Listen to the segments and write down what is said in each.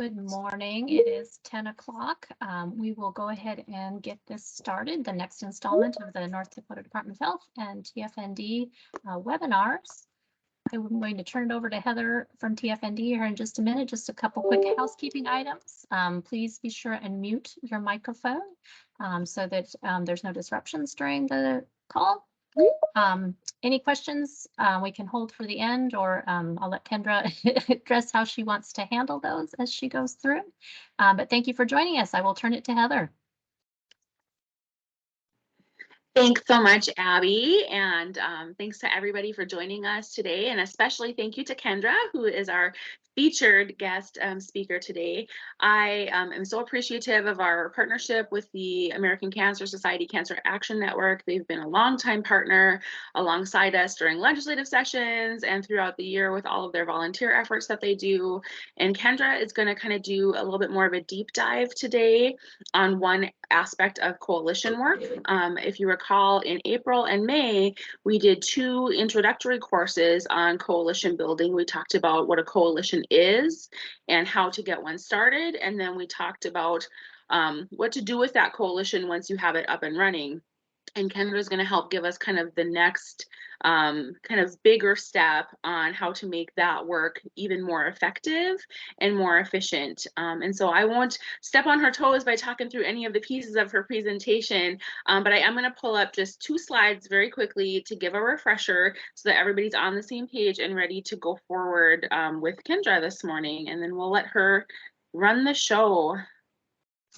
Good morning. It is 10 o'clock. We will go ahead and get this started. The next installment of the North Dakota Department of Health and TFND webinars. I'm going to turn it over to Heather from TFND here in just a minute. Just a couple quick housekeeping items. Please be sure and mute your microphone so that there's no disruptions during the call. Any questions we can hold for the end, or I'll let Kendra address how she wants to handle those as she goes through. But thank you for joining us. I will turn it to Heather. Thanks so much, Abby, and thanks to everybody for joining us today, and especially thank you to Kendra, who is our featured guest speaker today. I am so appreciative of our partnership with the American Cancer Society Cancer Action Network. They've been a longtime partner alongside us during legislative sessions and throughout the year with all of their volunteer efforts that they do. And Kendra is going to kind of do a little bit more of a deep dive today on one aspect of coalition work. If you recall, in April and May, we did 2 introductory courses on coalition building. We talked about what a coalition is and how to get one started, and then we talked about what to do with that coalition once you have it up and running. And Kendra is going to help give us kind of the next kind of bigger step on how to make that work even more effective and more efficient. And so I won't step on her toes by talking through any of the pieces of her presentation, but I am going to pull up just 2 slides very quickly to give a refresher so that everybody's on the same page and ready to go forward with Kendra this morning. And then we'll let her run the show.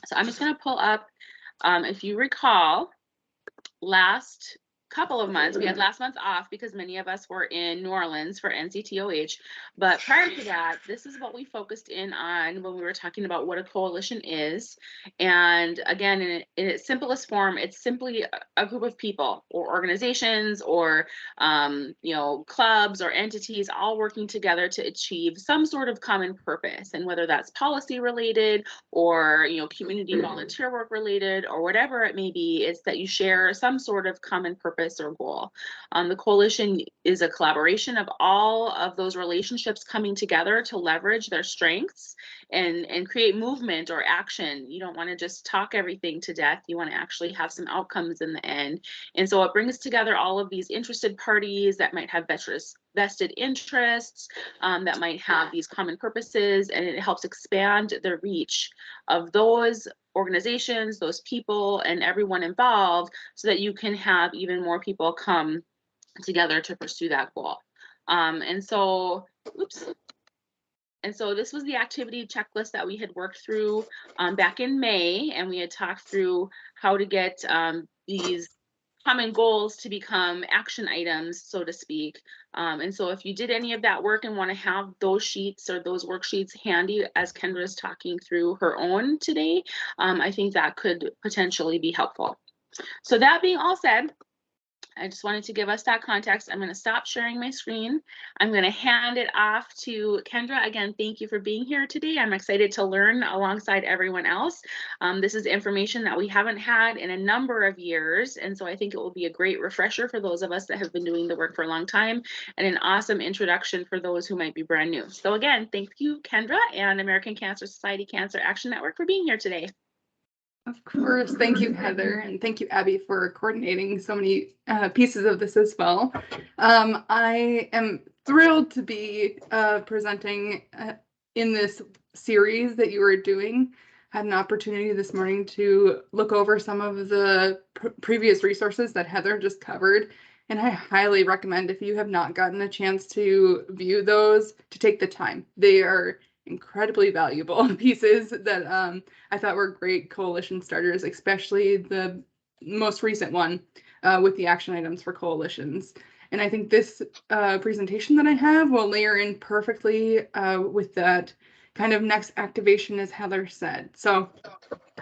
So I'm just going to pull up, if you recall, last couple of months, we had last month off because many of us were in New Orleans for NCTOH, but prior to that, this is what we focused in on when we were talking about what a coalition is. And again, in its simplest form, it's simply a group of people or organizations or clubs or entities all working together to achieve some sort of common purpose. And whether that's policy related or community volunteer work related or whatever it may be, it's that you share some sort of common purpose or goal. The coalition is a collaboration of all of those relationships coming together to leverage their strengths and create movement or action. You don't want to just talk everything to death. You want to actually have some outcomes in the end. And so it brings together all of these interested parties that might have vested interests, that might have these common purposes, and it helps expand the reach of those organizations, those people, and everyone involved so that you can have even more people come together to pursue that goal. And so this was the activity checklist that we had worked through back in May, and we had talked through how to get these common goals to become action items, so to speak. And so if you did any of that work and want to have those sheets or those worksheets handy as Kendra is talking through her own today, I think that could potentially be helpful. So that being all said, I just wanted to give us that context. I'm going to stop sharing my screen. I'm going to hand it off to Kendra. Again, thank you for being here today. I'm excited to learn alongside everyone else. This is information that we haven't had in a number of years, and so I think it will be a great refresher for those of us that have been doing the work for a long time, and an awesome introduction for those who might be brand new. So again, thank you, Kendra, and American Cancer Society Cancer Action Network for being here today. Of course. Thank you, Heather, and thank you, Abby, for coordinating so many pieces of this as well. I am thrilled to be presenting in this series that you are doing. I had an opportunity this morning to look over some of the previous resources that Heather just covered, and I highly recommend, if you have not gotten a chance to view those, to take the time. They are incredibly valuable pieces that I thought were great coalition starters, especially the most recent one with the action items for coalitions. And I think this presentation that I have will layer in perfectly with that kind of next activation, as Heather said. So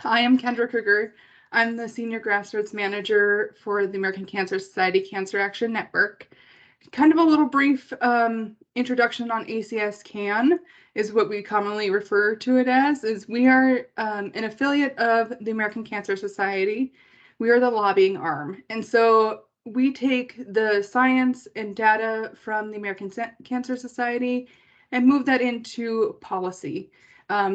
I am Kendra Krueger. I'm the Senior Grassroots Manager for the American Cancer Society Cancer Action Network. Kind of a little brief introduction on ACS CAN is what we commonly refer to it as, is we are an affiliate of the American Cancer Society. We are the lobbying arm. And so we take the science and data from the American Cancer Society and move that into policy.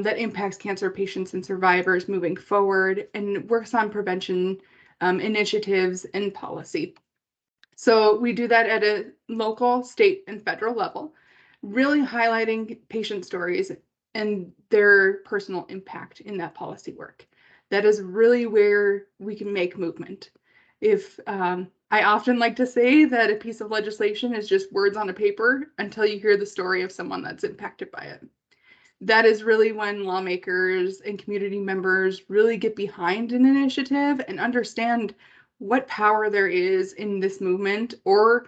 that impacts cancer patients and survivors moving forward, and works on prevention initiatives and policy. So we do that at a local, state, and federal level, really highlighting patient stories and their personal impact in that policy work. That is really where we can make movement. If I often like to say that a piece of legislation is just words on a paper until you hear the story of someone that's impacted by it. That is really when lawmakers and community members really get behind an initiative and understand what power there is in this movement, or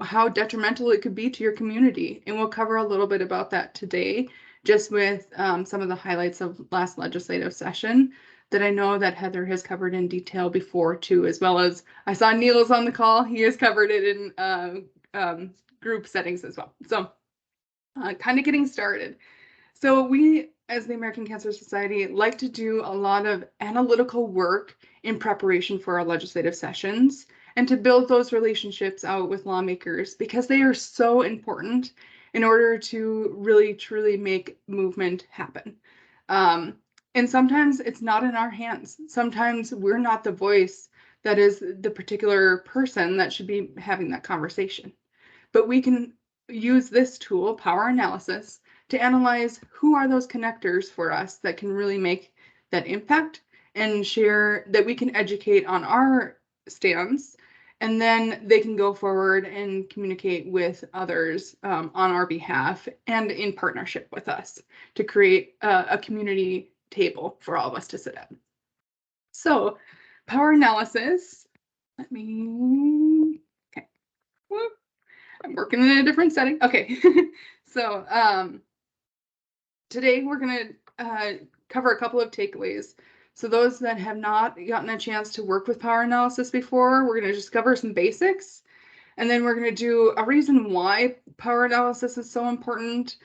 how detrimental it could be to your community. And we'll cover a little bit about that today, just with some of the highlights of last legislative session that I know that Heather has covered in detail before too, as well as I saw Neil's on the call. He has covered it in group settings as well. So kind of getting started. So we, as the American Cancer Society, like to do a lot of analytical work in preparation for our legislative sessions and to build those relationships out with lawmakers, because they are so important in order to really, truly make movement happen. And sometimes it's not in our hands. Sometimes we're not the voice that is the particular person that should be having that conversation. But we can use this tool, power analysis, to analyze who are those connectors for us that can really make that impact, and share that we can educate on our stance, and then they can go forward and communicate with others on our behalf and in partnership with us to create a community table for all of us to sit at. So power analysis, let me, okay. Whoop. I'm working in a different setting. Okay, so today we're going to cover a couple of takeaways. So those that have not gotten a chance to work with power analysis before, we're going to just cover some basics. And then we're going to do a reason why power analysis is so important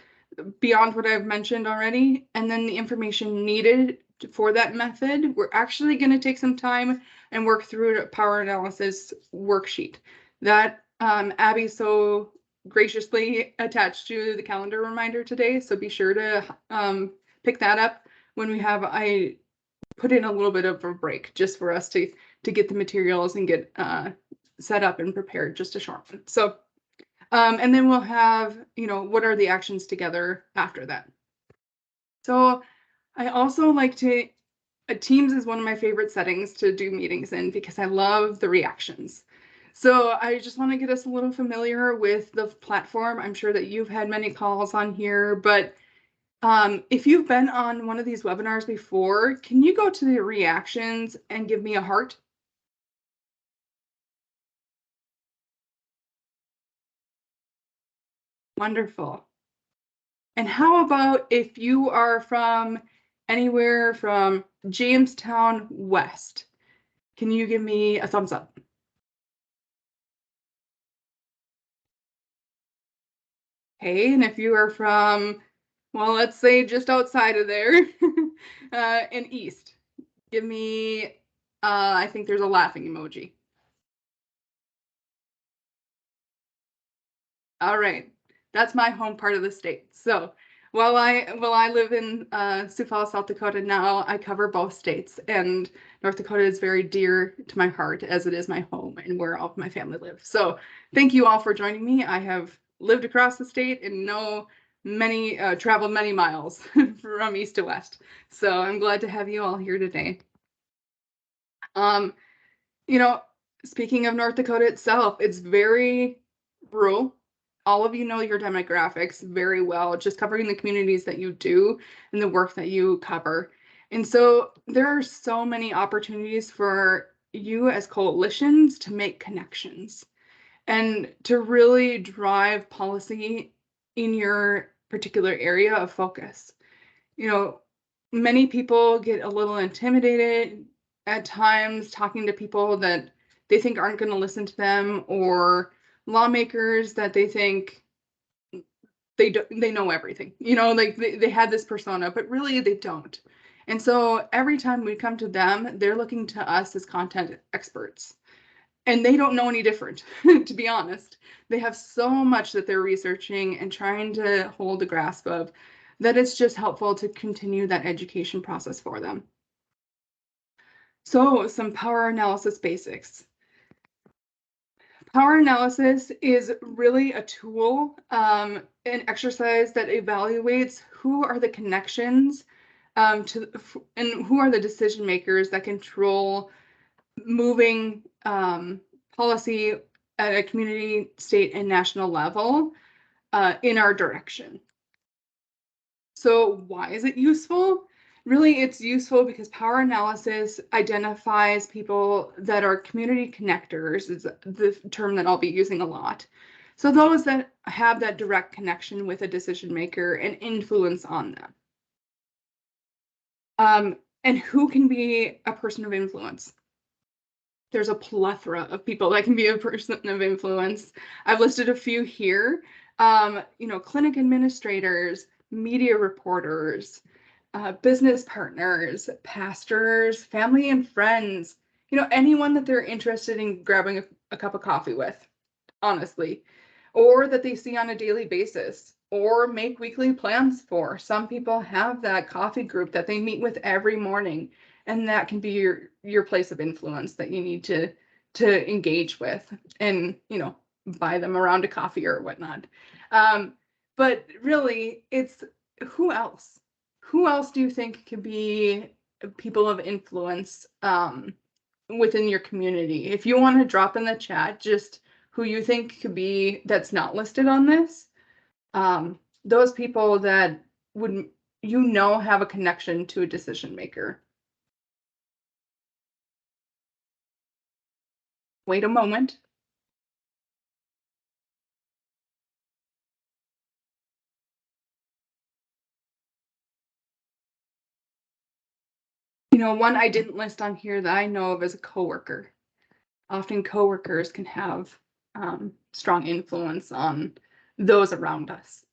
beyond what I've mentioned already. And then the information needed for that method. We're actually going to take some time and work through a power analysis worksheet that Abby so graciously attached to the calendar reminder today. So be sure to pick that up when we have, I put in a little bit of a break just for us to get the materials and get set up and prepared, just a short one. So, and then we'll have, what are the actions together after that. So I also like to, Teams is one of my favorite settings to do meetings in because I love the reactions. So I just want to get us a little familiar with the platform. I'm sure that you've had many calls on here, but if you've been on one of these webinars before, can you go to the reactions and give me a heart? Wonderful. And how about if you are from anywhere from Jamestown West? Can you give me a thumbs up? Okay, and if you are from, well, let's say just outside of there, and east, give me, I think there's a laughing emoji. All right, that's my home part of the state. So while I live in Sioux Falls, South Dakota now, I cover both states, and North Dakota is very dear to my heart, as it is my home and where all of my family lives. So thank you all for joining me. I have lived across the state and know many, traveled many miles from east to west. So I'm glad to have you all here today. Speaking of North Dakota itself, it's very rural. All of you know your demographics very well, just covering the communities that you do and the work that you cover. And so there are so many opportunities for you as coalitions to make connections and to really drive policy in your particular area of focus. Many people get a little intimidated at times talking to people that they think aren't going to listen to them, or lawmakers that they think they know everything, like they had this persona, but really they don't. And so every time we come to them, they're looking to us as content experts, and they don't know any different. To be honest, they have so much that they're researching and trying to hold a grasp of that it's just helpful to continue that education process for them. So some power analysis basics. Power analysis is really a tool, an exercise that evaluates who are the connections and who are the decision makers that control moving policy at a community, state, and national level in our direction. So why is it useful? Really, it's useful because power analysis identifies people that are community connectors, is the term that I'll be using a lot. So those that have that direct connection with a decision maker and influence on them. And who can be a person of influence? There's a plethora of people that can be a person of influence. I've listed a few here. Clinic administrators, media reporters, business partners, pastors, family and friends, anyone that they're interested in grabbing a cup of coffee with, honestly, or that they see on a daily basis or make weekly plans for. Some people have that coffee group that they meet with every morning, and that can be your place of influence that you need to engage with and, buy them around a coffee or whatnot. But really, it's who else? Who else do you think could be people of influence within your community? If you want to drop in the chat just who you think could be that's not listed on this, those people that would, have a connection to a decision maker. Wait a moment. One I didn't list on here that I know of is a coworker. Often coworkers can have strong influence on those around us.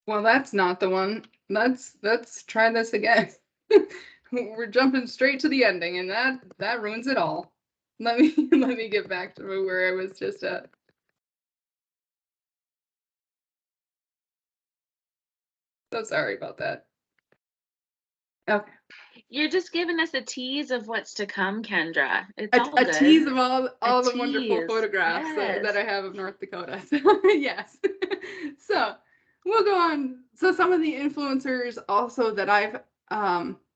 Well, that's not the one. Let's try this again. We're jumping straight to the ending, and that ruins it all. Let me get back to where I was just at. So sorry about that. Okay. You're just giving us a tease of what's to come, Kendra. It's all good. A tease of all the wonderful photographs that I have of North Dakota. So, yes. So we'll go on. So some of the influencers also that I've,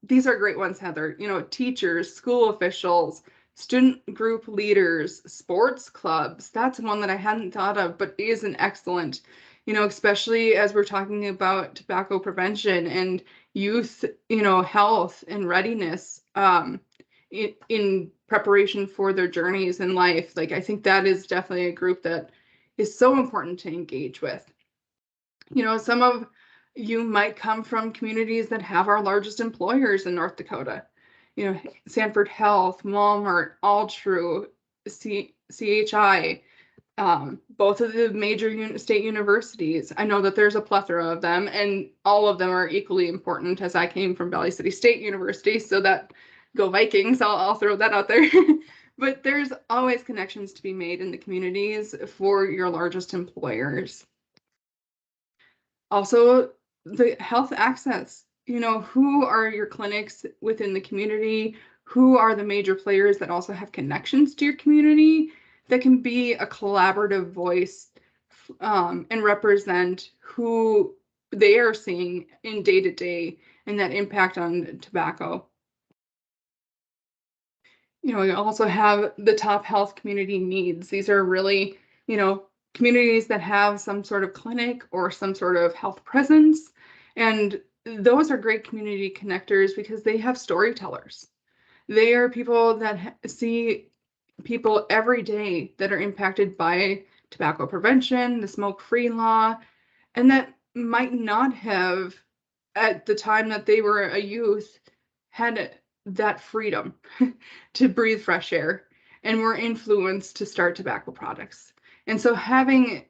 these are great ones, Heather, teachers, school officials, student group leaders, sports clubs. That's one that I hadn't thought of, but is an excellent, especially as we're talking about tobacco prevention and youth, health and readiness in preparation for their journeys in life. Like, I think that is definitely a group that is so important to engage with. Some of you might come from communities that have our largest employers in North Dakota. Sanford Health, Walmart, Altru, CHI, both of the major state universities. I know that there's a plethora of them, and all of them are equally important, as I came from Valley City State University, so that go Vikings, I'll throw that out there. But there's always connections to be made in the communities for your largest employers. Also, the health access. Who are your clinics within the community? Who are the major players that also have connections to your community that can be a collaborative voice and represent who they are seeing in day-to-day and that impact on tobacco? We also have the top health community needs. These are really, communities that have some sort of clinic or some sort of health presence. And those are great community connectors because they have storytellers. They are people that see people every day that are impacted by tobacco prevention, the smoke-free law, and that might not have, at the time that they were a youth, had that freedom to breathe fresh air and were influenced to start tobacco products. And so having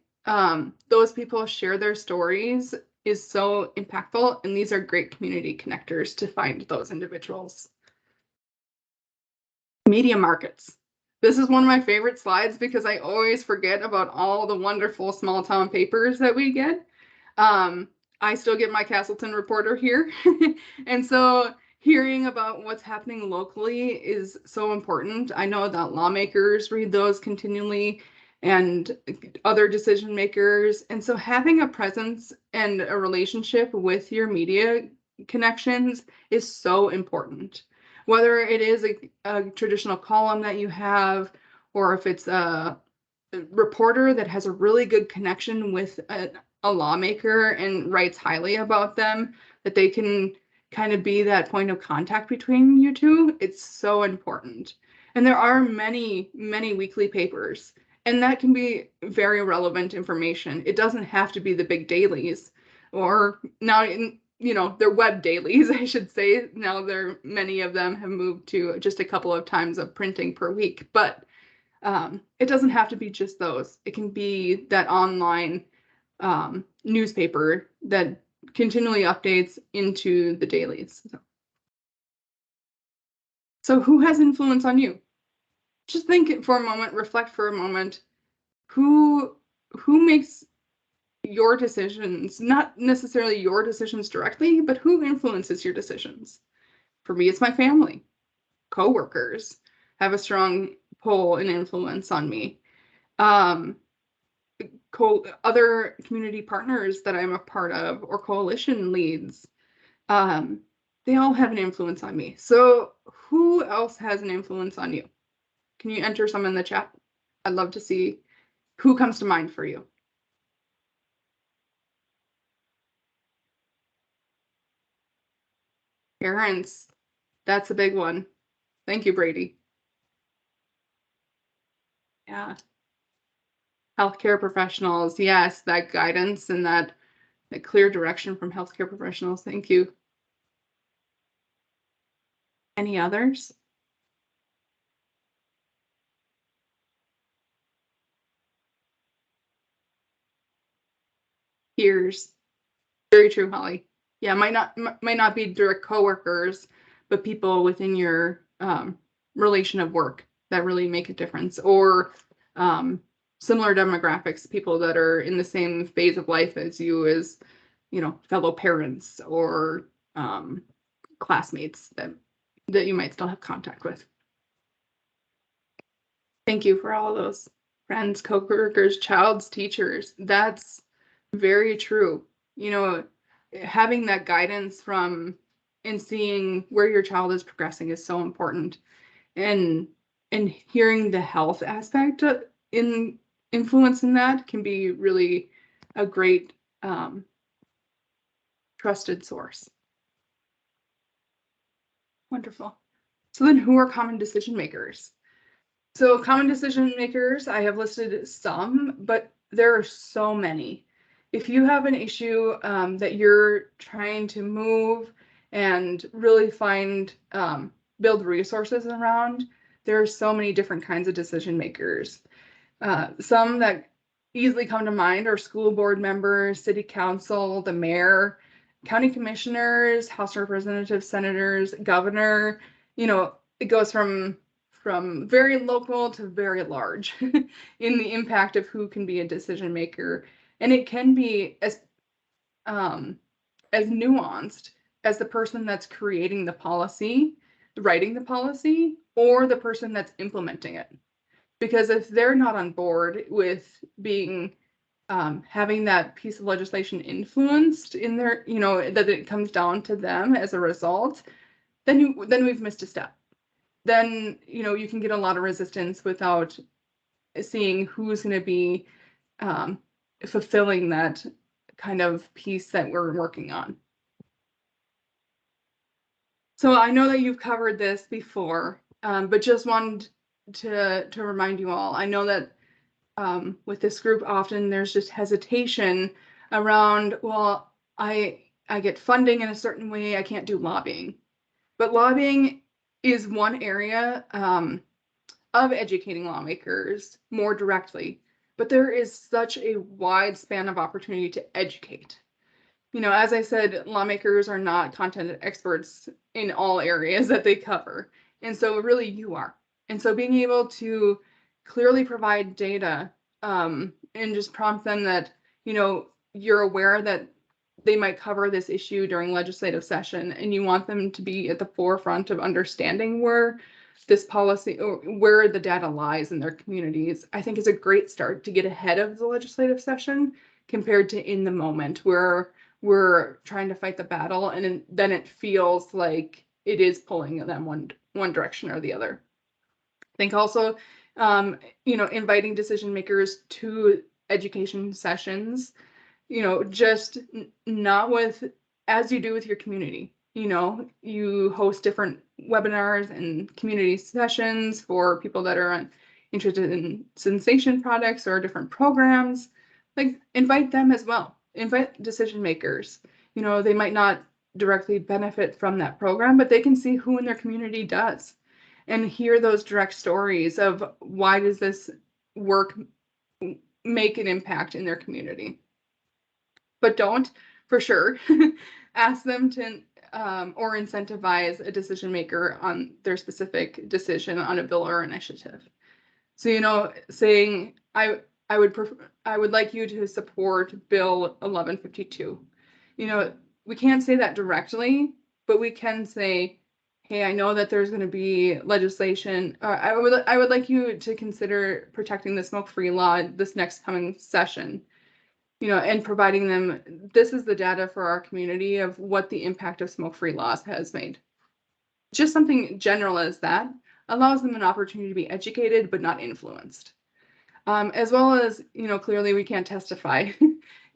those people share their stories is so impactful, and these are great community connectors to find those individuals. Media markets. This is one of my favorite slides because I always forget about all the wonderful small town papers that we get. I still get my Castleton Reporter here. And so hearing about what's happening locally is so important. I know that lawmakers read those continually and other decision makers. And so having a presence and a relationship with your media connections is so important. Whether it is a traditional column that you have, or if it's a reporter that has a really good connection with a lawmaker and writes highly about them, that they can kind of be that point of contact between you two, it's so important. And there are many, many weekly papers, and that can be very relevant information. It doesn't have to be the big dailies, or now in, you know, they're web dailies, I should say. Now many of them have moved to just a couple of times of printing per week, but it doesn't have to be just those. It can be that online newspaper that continually updates into the dailies. So who has influence on you? Just think for a moment, reflect for a moment. Who makes your decisions, not necessarily your decisions directly, but who influences your decisions? For me, it's my family. Coworkers have a strong pull and influence on me. Other community partners that I'm a part of, or coalition leads, they all have an influence on me. So who else has an influence on you? Can you enter some in the chat? I'd love to see who comes to mind for you. Parents, that's a big one. Thank you, Brady. Yeah. Healthcare professionals, yes, that guidance and that clear direction from healthcare professionals. Thank you. Any others? Peers. Very true, Holly. Yeah, might not be direct coworkers, but people within your relation of work that really make a difference, or similar demographics, people that are in the same phase of life as you, as fellow parents or classmates that you might still have contact with. Thank you for all of those friends, coworkers, child's teachers. That's very true. Having that guidance from and seeing where your child is progressing is so important. And hearing the health aspect in influence in that can be really a great trusted source. Wonderful. So then who are common decision makers? So common decision makers, I have listed some, but there are so many. If you have an issue that you're trying to move and really build resources around, there are so many different kinds of decision makers. Some that easily come to mind are school board members, city council, the mayor, county commissioners, House representatives, senators, governor. It goes from very local to very large in the impact of who can be a decision maker. And it can be as nuanced as the person that's creating the policy, writing the policy, or the person that's implementing it. Because if they're not on board with being having that piece of legislation influenced in their, that it comes down to them as a result, then we've missed a step. Then you can get a lot of resistance without seeing who's going to be fulfilling that kind of piece that we're working on. So I know that you've covered this before, but just wanted to remind you all. I know that with this group, often there's just hesitation around, well, I get funding in a certain way, I can't do lobbying. But lobbying is one area of educating lawmakers more directly. But there is such a wide span of opportunity to educate. as I said, lawmakers are not content experts in all areas that they cover. And so really you are. And so being able to clearly provide data and just prompt them that, you're aware that they might cover this issue during legislative session and you want them to be at the forefront of understanding where this policy or where the data lies in their communities, I think is a great start to get ahead of the legislative session compared to in the moment where we're trying to fight the battle and then it feels like it is pulling them one direction or the other. I think also, inviting decision makers to education sessions, just not with, as you do with your community, you host different webinars and community sessions for people that are interested in sensation products or different programs, like invite them as well. Invite decision makers. They might not directly benefit from that program, but they can see who in their community does and hear those direct stories of why does this work make an impact in their community. But don't, for sure, ask them to or incentivize a decision maker on their specific decision on a bill or initiative. So, saying I would like you to support Bill 1152. We can't say that directly, but we can say, hey, I know that there's going to be legislation. I would like you to consider protecting the smoke-free law this next coming session. And providing them, this is the data for our community of what the impact of smoke-free laws has made. Just something general as that allows them an opportunity to be educated but not influenced. As well as, clearly we can't testify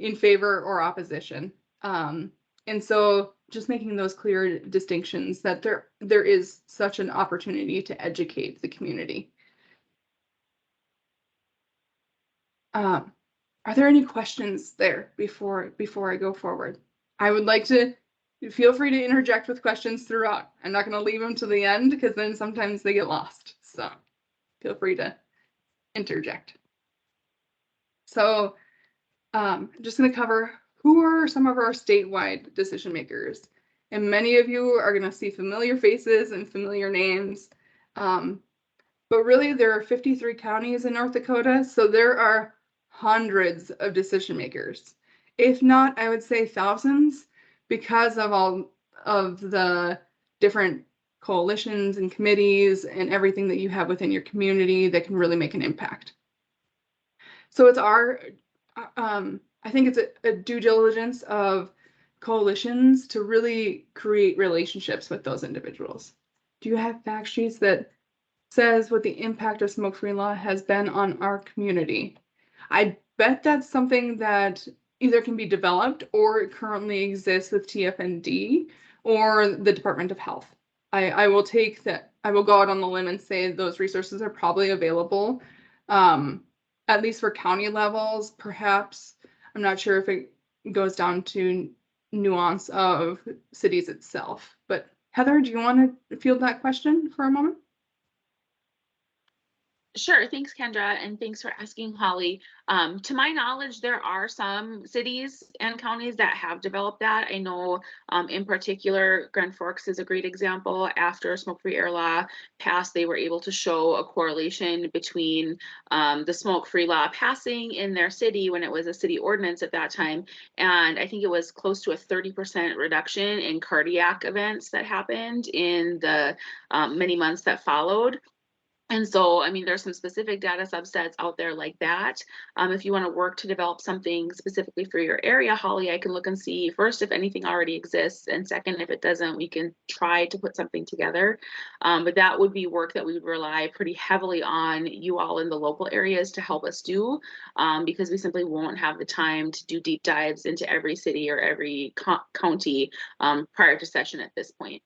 in favor or opposition. And so just making those clear distinctions that there is such an opportunity to educate the community. Are there any questions there before I go forward? I would like to feel free to interject with questions throughout. I'm not going to leave them to the end because then sometimes they get lost. So feel free to interject. So I'm just going to cover who are some of our statewide decision makers. And many of you are going to see familiar faces and familiar names. But really, there are 53 counties in North Dakota. So there are hundreds of decision makers. If not, I would say thousands, because of all of the different coalitions and committees and everything that you have within your community that can really make an impact. So it's I think it's a due diligence of coalitions to really create relationships with those individuals. Do you have fact sheets that says what the impact of smoke-free law has been on our community? I bet that's something that either can be developed or it currently exists with TFND or the Department of Health. I will take that. I will go out on the limb and say those resources are probably available, at least for county levels, perhaps. I'm not sure if it goes down to nuance of cities itself. But Heather, do you want to field that question for a moment? Sure. Thanks, Kendra, and thanks for asking, Holly. To my knowledge, there are some cities and counties that have developed that. I know in particular, Grand Forks is a great example. After smoke-free air law passed, they were able to show a correlation between the smoke-free law passing in their city when it was a city ordinance at that time. And I think it was close to a 30% reduction in cardiac events that happened in the many months that followed. And so, I mean, there's some specific data subsets out there like that. If you want to work to develop something specifically for your area, Holly, I can look and see first if anything already exists, and second, if it doesn't, we can try to put something together. But that would be work that we would rely pretty heavily on you all in the local areas to help us do, because we simply won't have the time to do deep dives into every city or every county prior to session at this point.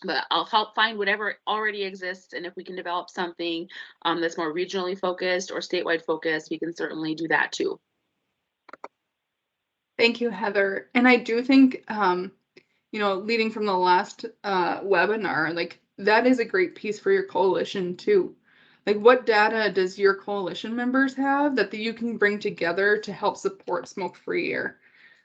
But I'll help find whatever already exists, and if we can develop something that's more regionally focused or statewide focused, we can certainly do that too. Thank you, Heather. And I do think, leading from the last webinar, like that is a great piece for your coalition too. Like, what data does your coalition members have that you can bring together to help support smoke-free air?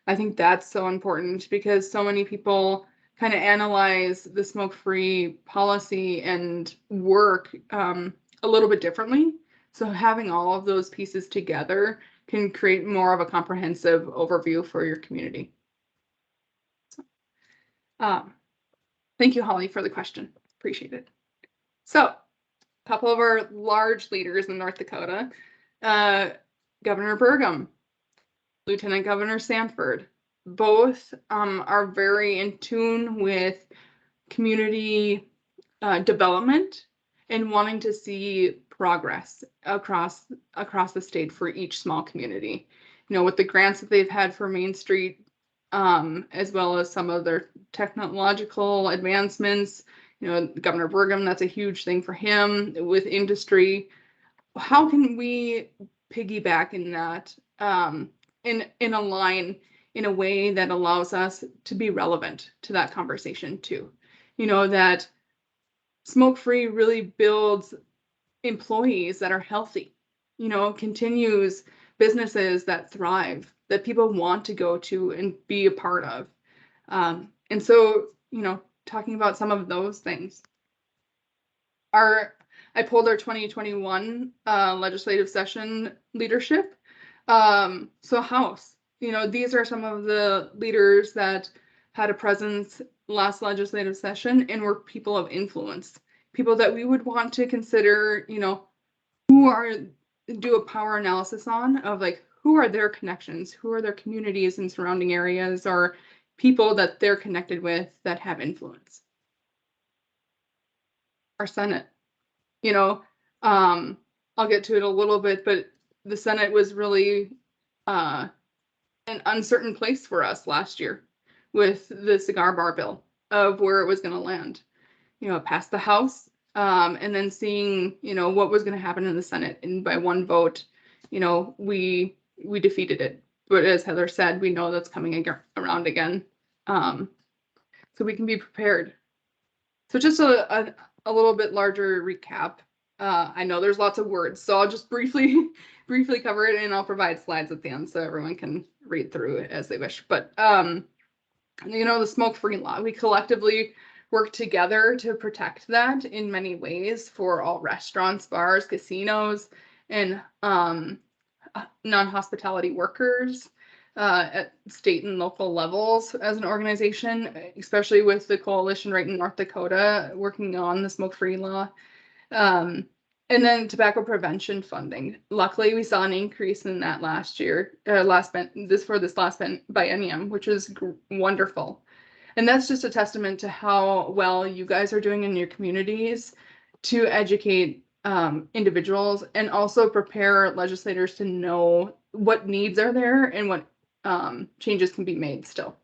I think that's so important because so many people kind of analyze the smoke-free policy and work a little bit differently. So having all of those pieces together can create more of a comprehensive overview for your community. Thank you, Holly, for the question. Appreciate it. So a couple of our large leaders in North Dakota, Governor Burgum, Lieutenant Governor Sanford, both are very in tune with community development and wanting to see progress across the state for each small community. You know, with the grants that they've had for Main Street, as well as some of their technological advancements. You know, Governor Burgum, that's a huge thing for him with industry. How can we piggyback in that in a line in a way that allows us to be relevant to that conversation too? You know, that smoke-free really builds employees that are healthy, you know, continues businesses that thrive, that people want to go to and be a part of. And so, you know, talking about some of those things. I pulled our 2021 legislative session leadership. So House, you know, these are some of the leaders that had a presence last legislative session and were people of influence, people that we would want to consider, you know, do a power analysis on of like, who are their connections, who are their communities and surrounding areas or people that they're connected with that have influence. Our Senate, you know, I'll get to it a little bit, but the Senate was really an uncertain place for us last year with the cigar bar bill of where it was going to land. You know, it passed the House, and then seeing, you know, what was going to happen in the Senate, and by one vote, you know, we defeated it. But as Heather said, we know that's coming around again, so we can be prepared. So just a little bit larger recap. I know there's lots of words, so I'll just briefly cover it, and I'll provide slides at the end so everyone can read through it as they wish. But you know, the smoke-free law, we collectively work together to protect that in many ways for all restaurants, bars, casinos, and non-hospitality workers at state and local levels as an organization, especially with the coalition right in North Dakota working on the smoke-free law. And then tobacco prevention funding. Luckily, we saw an increase in that last year, last biennium, which is wonderful. And that's just a testament to how well you guys are doing in your communities to educate individuals and also prepare legislators to know what needs are there and what changes can be made still.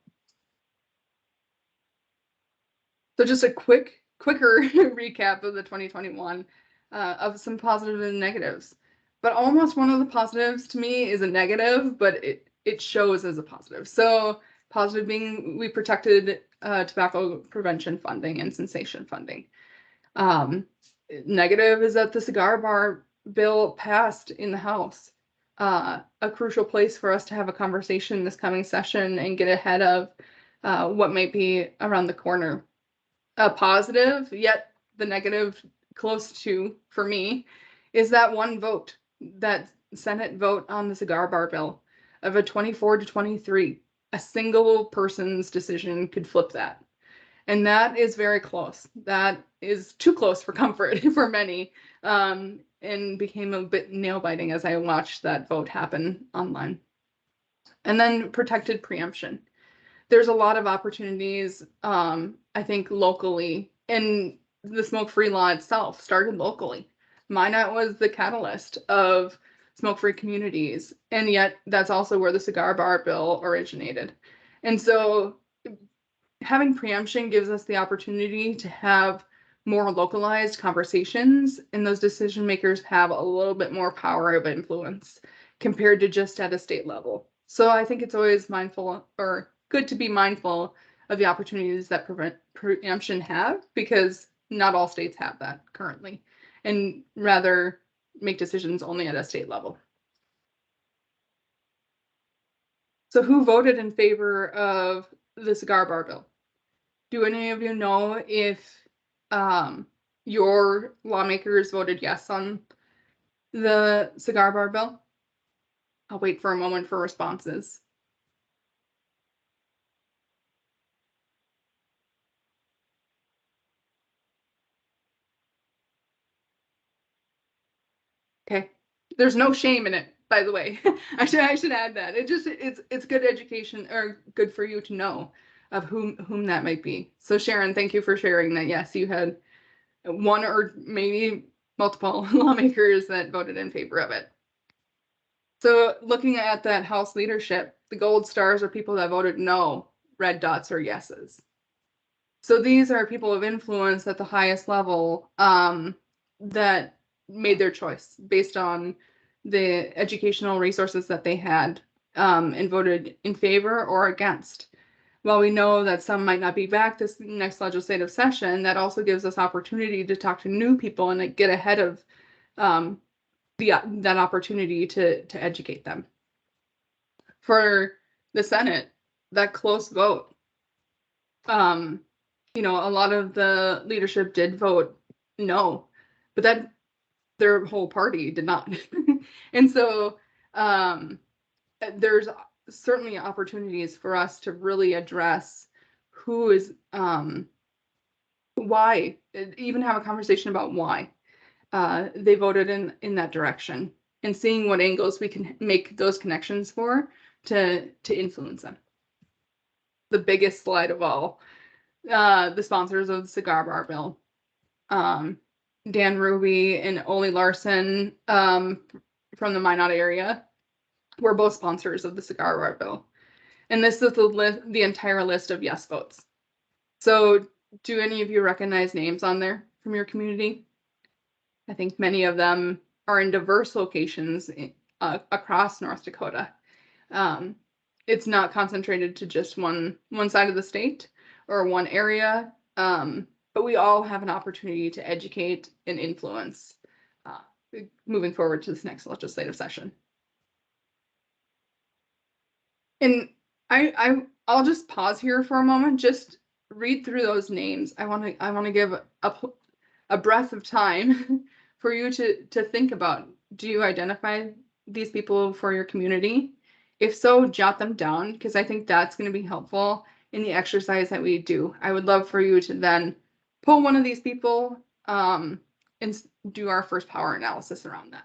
So just a quicker recap of the 2021 of some positives and negatives. But almost one of the positives to me is a negative, but it shows as a positive. So positive being we protected tobacco prevention funding and cessation funding. Negative is that the cigar bar bill passed in the House. A crucial place for us to have a conversation this coming session and get ahead of what might be around the corner. A positive, yet the negative close to, for me, is that one vote, that Senate vote on the cigar bar bill of a 24 to 23. A single person's decision could flip that. And that is very close. That is too close for comfort for many, and became a bit nail-biting as I watched that vote happen online. And then protected preemption. There's a lot of opportunities, I think, locally, and the smoke-free law itself started locally. Minot was the catalyst of smoke-free communities, and yet that's also where the cigar bar bill originated. And so having preemption gives us the opportunity to have more localized conversations, and those decision makers have a little bit more power of influence compared to just at a state level. So I think it's always mindful or good to be mindful of the opportunities that preemption have, because not all states have that currently, and rather make decisions only at a state level. So who voted in favor of the cigar bar bill? Do any of you know if your lawmakers voted yes on the cigar bar bill? I'll wait for a moment for responses. Okay. There's no shame in it, by the way. I should add that. It's good education, or good for you to know of whom that might be. So Sharon, thank you for sharing that. Yes, you had one or maybe multiple lawmakers that voted in favor of it. So looking at that House leadership, the gold stars are people that voted no, red dots are yeses. So these are people of influence at the highest level that made their choice based on the educational resources that they had and voted in favor or against. While we know that some might not be back this next legislative session, that also gives us opportunity to talk to new people and get ahead of that opportunity to educate them. For the Senate, that close vote, you know, a lot of the leadership did vote no, but that their whole party did not. And so there's certainly opportunities for us to really address who is why, even have a conversation about why they voted in that direction, and seeing what angles we can make those connections for to influence them. The biggest slide of all, the sponsors of the cigar bar bill. Dan Ruby and Ole Larson from the Minot area were both sponsors of the cigar bar bill. And this is the entire list of yes votes. So do any of you recognize names on there from your community? I think many of them are in diverse locations across North Dakota. It's not concentrated to just one side of the state or one area, but we all have an opportunity to educate and influence moving forward to this next legislative session. And I'll just pause here for a moment, just read through those names. I want to give a breath of time for you to think about. Do you identify these people for your community? If so, jot them down, because I think that's going to be helpful in the exercise that we do. I would love for you to then pull one of these people and do our first power analysis around that.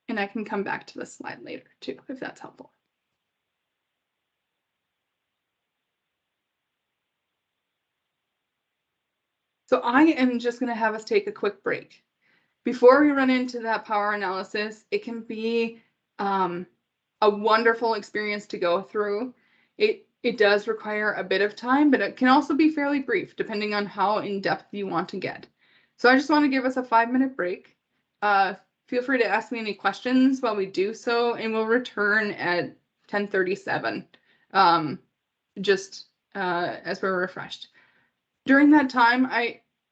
And I can come back to this slide later too, if that's helpful. So I am just going to have us take a quick break. Before we run into that power analysis, it can be a wonderful experience to go through. It does require a bit of time, but it can also be fairly brief, depending on how in-depth you want to get. So I just want to give us a 5-minute break. Feel free to ask me any questions while we do so, and we'll return at 10:37, just as we're refreshed. During that time,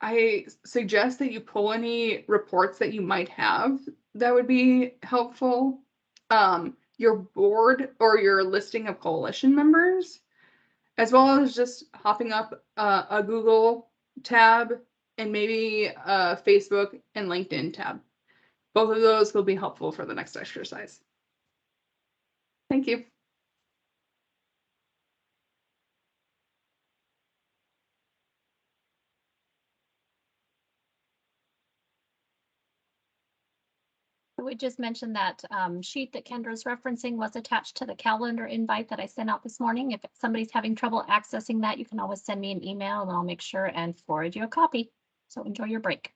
I suggest that you pull any reports that you might have that would be helpful. Your board or your listing of coalition members, as well as just hopping up a Google tab and maybe a Facebook and LinkedIn tab. Both of those will be helpful for the next exercise. Thank you. We just mentioned that sheet that Kendra's referencing was attached to the calendar invite that I sent out this morning. If somebody's having trouble accessing that, you can always send me an email and I'll make sure and forward you a copy. So enjoy your break.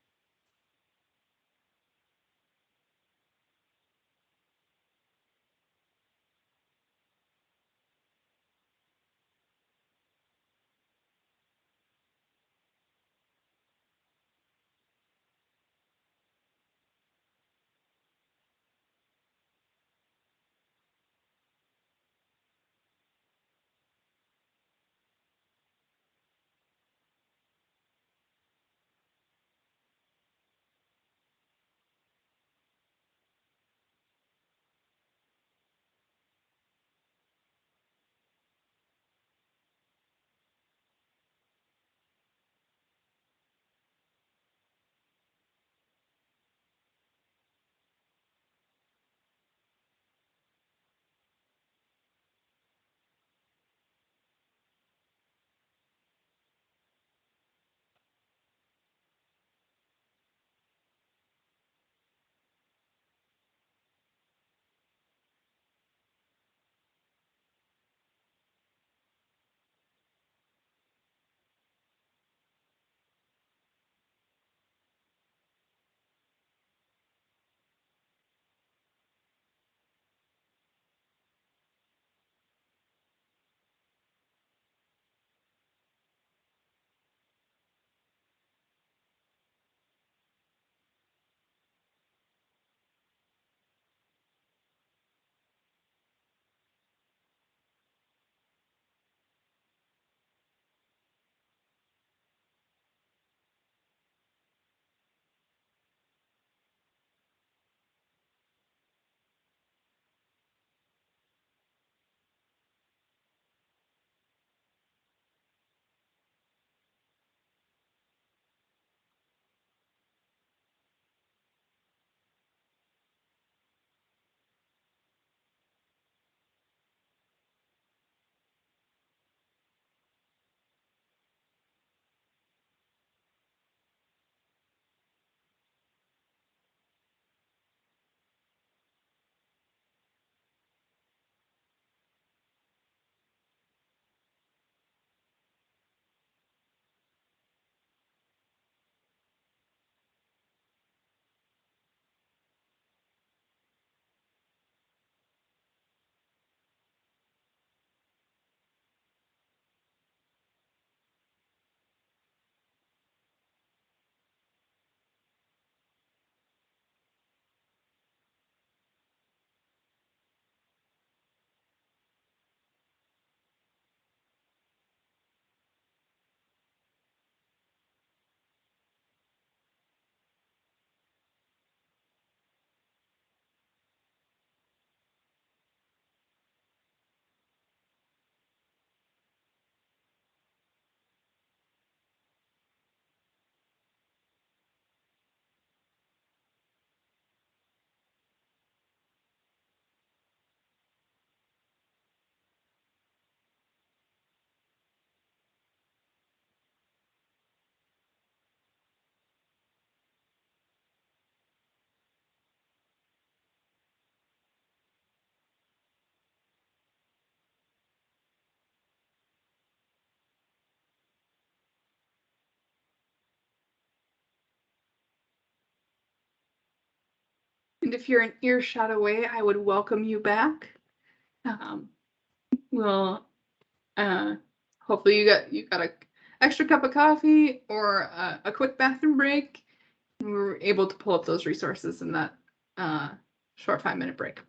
And if you're an earshot away, I would welcome you back. We'll hopefully you got a extra cup of coffee or a quick bathroom break. And we were able to pull up those resources in that short 5-minute break.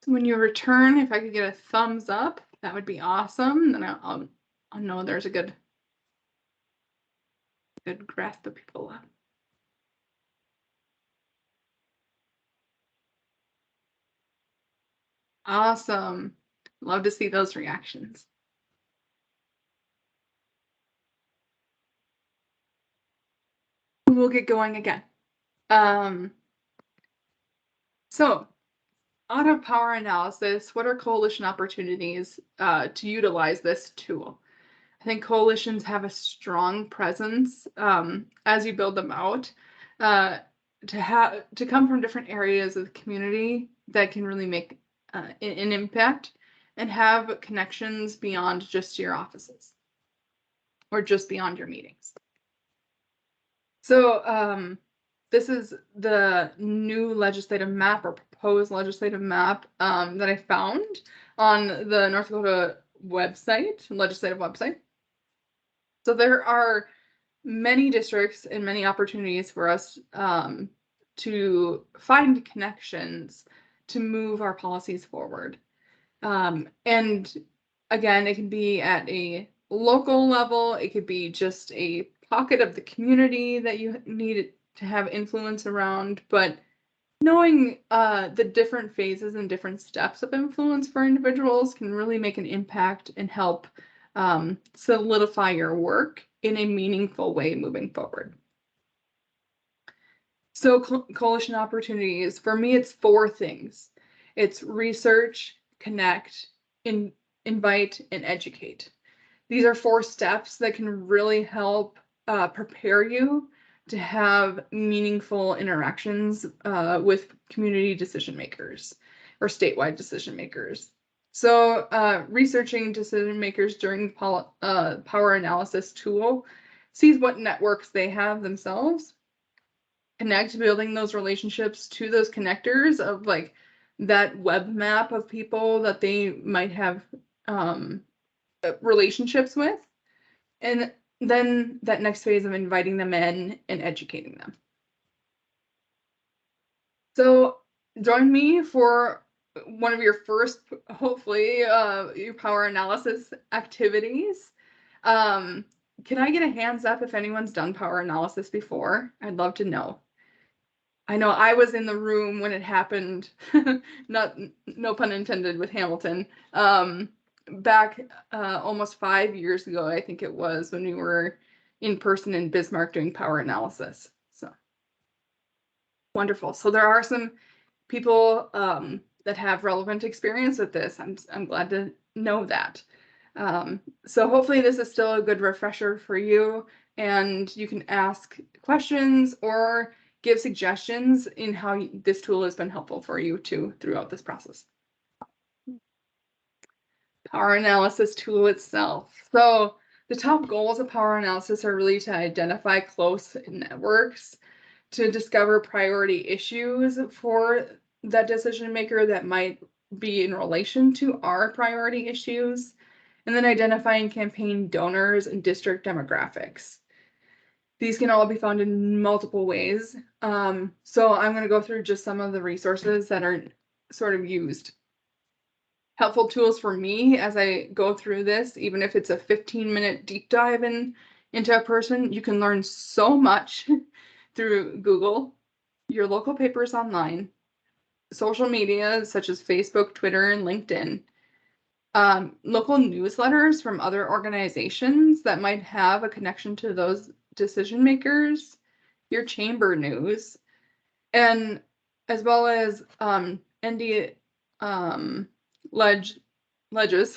So when you return, if I could get a thumbs up, that would be awesome. Then I'll know there's a good grasp of people. Awesome. Love to see those reactions. We'll get going again. So out of power analysis, what are coalition opportunities to utilize this tool? I think coalitions have a strong presence as you build them out to come from different areas of the community that can really make an impact and have connections beyond just your offices or just beyond your meetings. So this is the new legislative map or proposed legislative map that I found on the North Dakota website, legislative website. So there are many districts and many opportunities for us to find connections to move our policies forward. And again, it can be at a local level, it could be just a pocket of the community that you need to have influence around, but knowing the different phases and different steps of influence for individuals can really make an impact and help solidify your work in a meaningful way moving forward. So coalition opportunities, for me, it's 4 things. It's research, connect, invite, and educate. These are 4 steps that can really help prepare you to have meaningful interactions with community decision makers or statewide decision makers. So researching decision makers during the power analysis tool sees what networks they have themselves, connect, building those relationships to those connectors of like that web map of people that they might have relationships with, and then that next phase of inviting them in and educating them. So join me for one of your first, hopefully, your power analysis activities. Can I get a hands up if anyone's done power analysis before? I'd love to know. I know I was in the room when it happened, no pun intended with Hamilton, back almost 5 years ago, I think it was, when we were in person in Bismarck doing power analysis. So wonderful. So there are some people that have relevant experience with this. I'm glad to know that. So hopefully this is still a good refresher for you, and you can ask questions or give suggestions in how this tool has been helpful for you too throughout this process. Power analysis tool itself. So the top goals of power analysis are really to identify close networks, to discover priority issues for that decision maker that might be in relation to our priority issues, and then identifying campaign donors and district demographics. These can all be found in multiple ways. So I'm going to go through just some of the resources that are sort of used. Helpful tools for me as I go through this, even if it's a 15-minute deep dive into a person, you can learn so much through Google, your local papers online, social media such as Facebook, Twitter, and LinkedIn, local newsletters from other organizations that might have a connection to those decision makers, your chamber news, and as well as ND ledges.gov.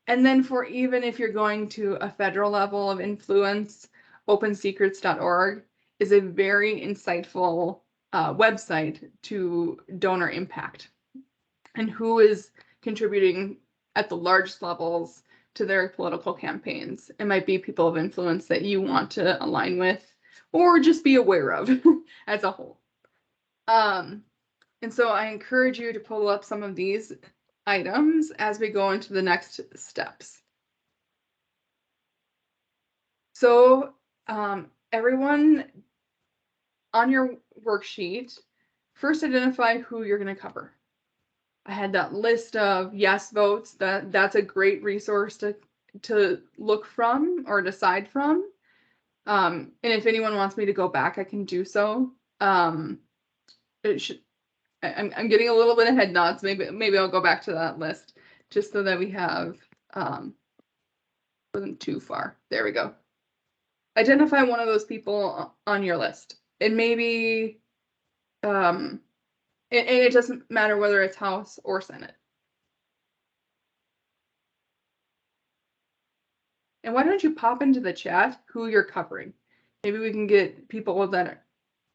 And then for even if you're going to a federal level of influence, opensecrets.org is a very insightful website to donor impact and who is contributing at the largest levels to their political campaigns. It might be people of influence that you want to align with or just be aware of as a whole. And so I encourage you to pull up some of these items as we go into the next steps. So everyone on your worksheet, first identify who you're going to cover. I had that list of yes votes. That's a great resource to look from or decide from. And if anyone wants me to go back, I can do so. It should. I'm getting a little bit of head nods. Maybe I'll go back to that list just so that we have wasn't too far. There we go. Identify one of those people on your list. And maybe and it doesn't matter whether it's House or Senate. And why don't you pop into the chat who you're covering? Maybe we can get people that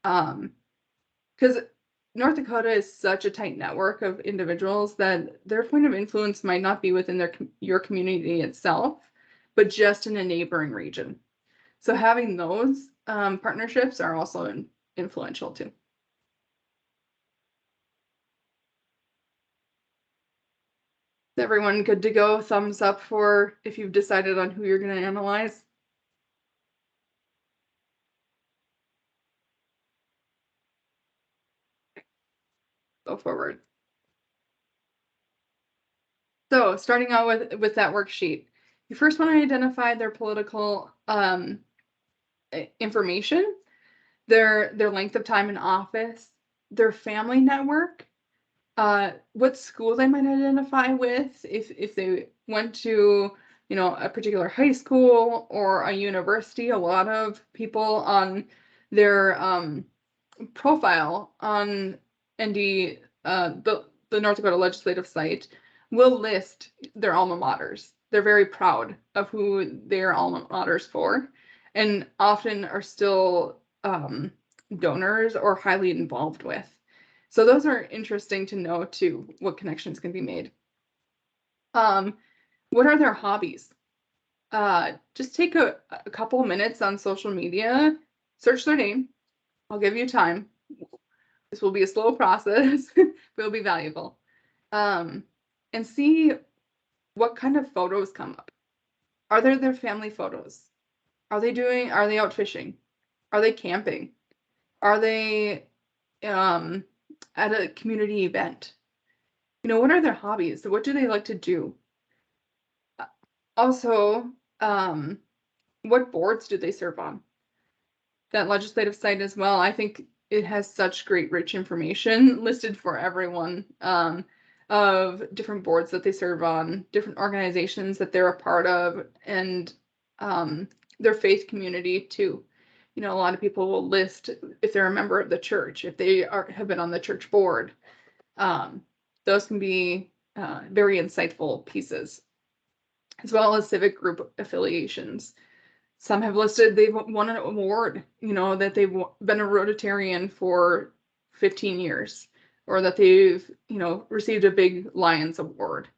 because North Dakota is such a tight network of individuals that their point of influence might not be within your community itself, but just in a neighboring region. So having those partnerships are also influential too. Is everyone good to go? Thumbs up for if you've decided on who you're going to analyze. Go forward. So starting out with that worksheet, you first want to identify their political information, their length of time in office, their family network, what school they might identify with, if they went to a particular high school or a university. A lot of people on their profile on ND, the North Dakota legislative site, will list their alma maters. They're very proud of who their alma maters for, and often are still donors or highly involved with. So those are interesting to know too, what connections can be made. What are their hobbies? Just take a couple minutes on social media, search their name. I'll give you time. This will be a slow process, but it'll be valuable. And see what kind of photos come up. Are there their family photos? Are they out fishing? Are they camping? Are they at a community event? What are their hobbies? What do they like to do? Also, what boards do they serve on? That legislative site as well. I think it has such great, rich information listed for everyone of different boards that they serve on, different organizations that they're a part of, and their faith community too. A lot of people will list if they're a member of the church, if they have been on the church board. Those can be very insightful pieces, as well as civic group affiliations. Some have listed they've won an award, that they've been a Rotarian for 15 years, or that they've, received a big Lions award.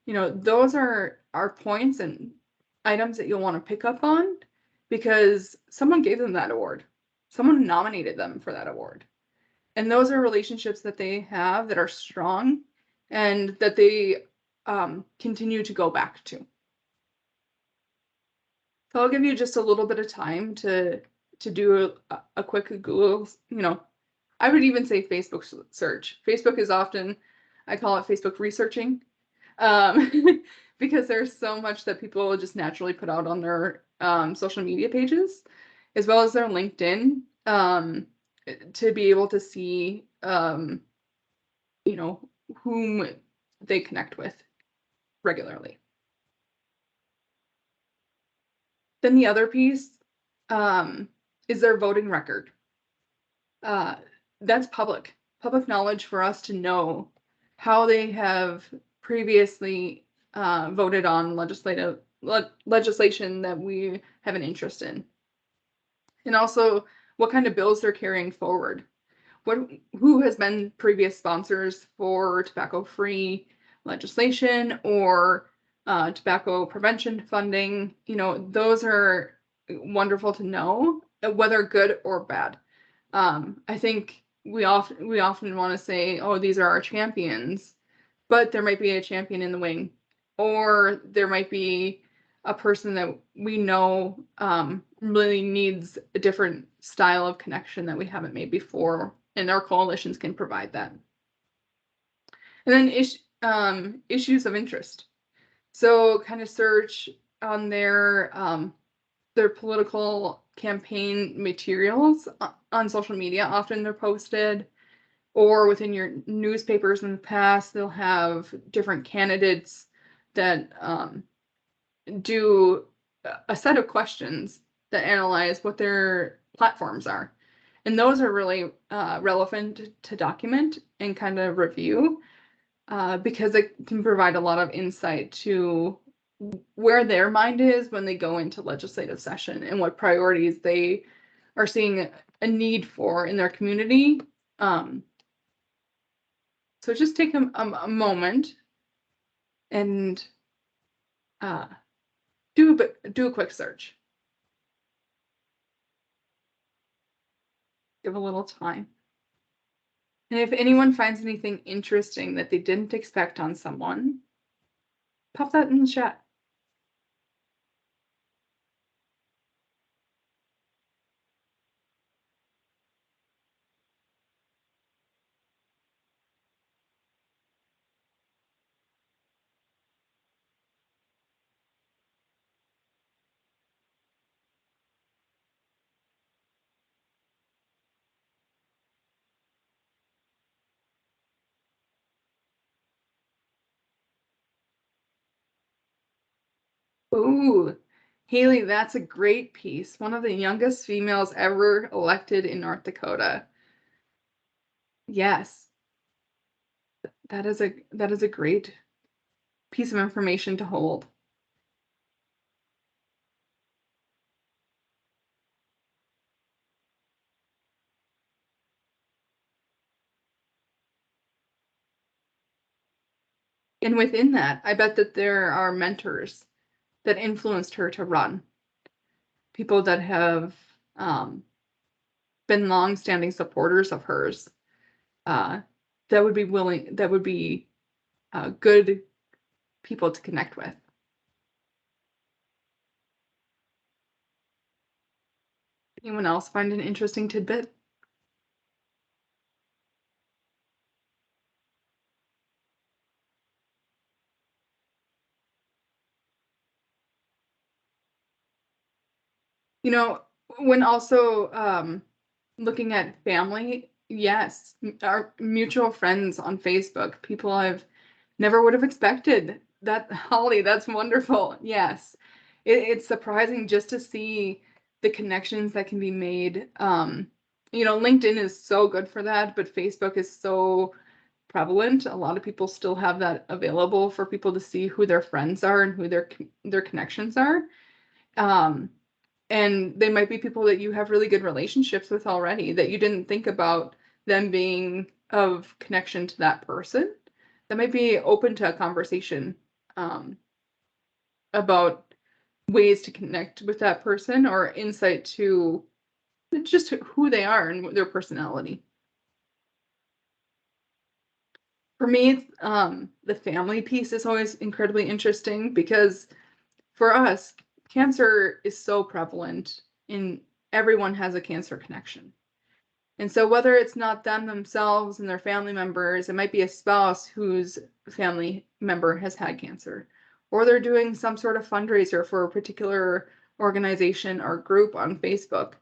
Those are points and items that you'll want to pick up on because someone gave them that award. Someone nominated them for that award. And those are relationships that they have that are strong and that they continue to go back to. So I'll give you just a little bit of time to do a quick Google, I would even say Facebook search. Facebook is often, I call it Facebook researching, because there's so much that people just naturally put out on their social media pages, as well as their LinkedIn, to be able to see, whom they connect with regularly. Then the other piece is their voting record. That's public knowledge for us to know how they have previously voted on legislation that we have an interest in. And also what kind of bills they're carrying forward. who has been previous sponsors for tobacco-free legislation or tobacco prevention funding. You know, those are wonderful to know, whether good or bad. I think we often want to say, oh, these are our champions, but there might be a champion in the wing, or there might be a person that we know really needs a different style of connection that we haven't made before, and our coalitions can provide that. And then issues of interest. So kind of search on their political campaign materials on social media. Often they're posted, or within your newspapers in the past, they'll have different candidates that do a set of questions that analyze what their platforms are. And those are really relevant to document and kind of review because it can provide a lot of insight to where their mind is when they go into legislative session and what priorities they are seeing a need for in their community. So just take a moment and do a quick search. Give a little time. And if anyone finds anything interesting that they didn't expect on someone, pop that in the chat. Ooh, Haley, that's a great piece. One of the youngest females ever elected in North Dakota. Yes, that is a great piece of information to hold. And within that, I bet that there are mentors that influenced her to run. People that have been long-standing supporters of hers that would be good people to connect with. Anyone else find an interesting tidbit? You know, when also looking at family, yes, our mutual friends on Facebook, people I've never would have expected. That, Holly, that's wonderful. Yes, it's surprising just to see the connections that can be made. You know, LinkedIn is so good for that, but Facebook is so prevalent. A lot of people still have that available for people to see who their friends are and who their connections are. And they might be people that you have really good relationships with already that you didn't think about them being of connection to that person. That might be open to a conversation about ways to connect with that person or insight to just who they are and their personality. For me, the family piece is always incredibly interesting because for us, cancer is so prevalent and everyone has a cancer connection. And so whether it's not them themselves and their family members, it might be a spouse whose family member has had cancer, or they're doing some sort of fundraiser for a particular organization or group on Facebook.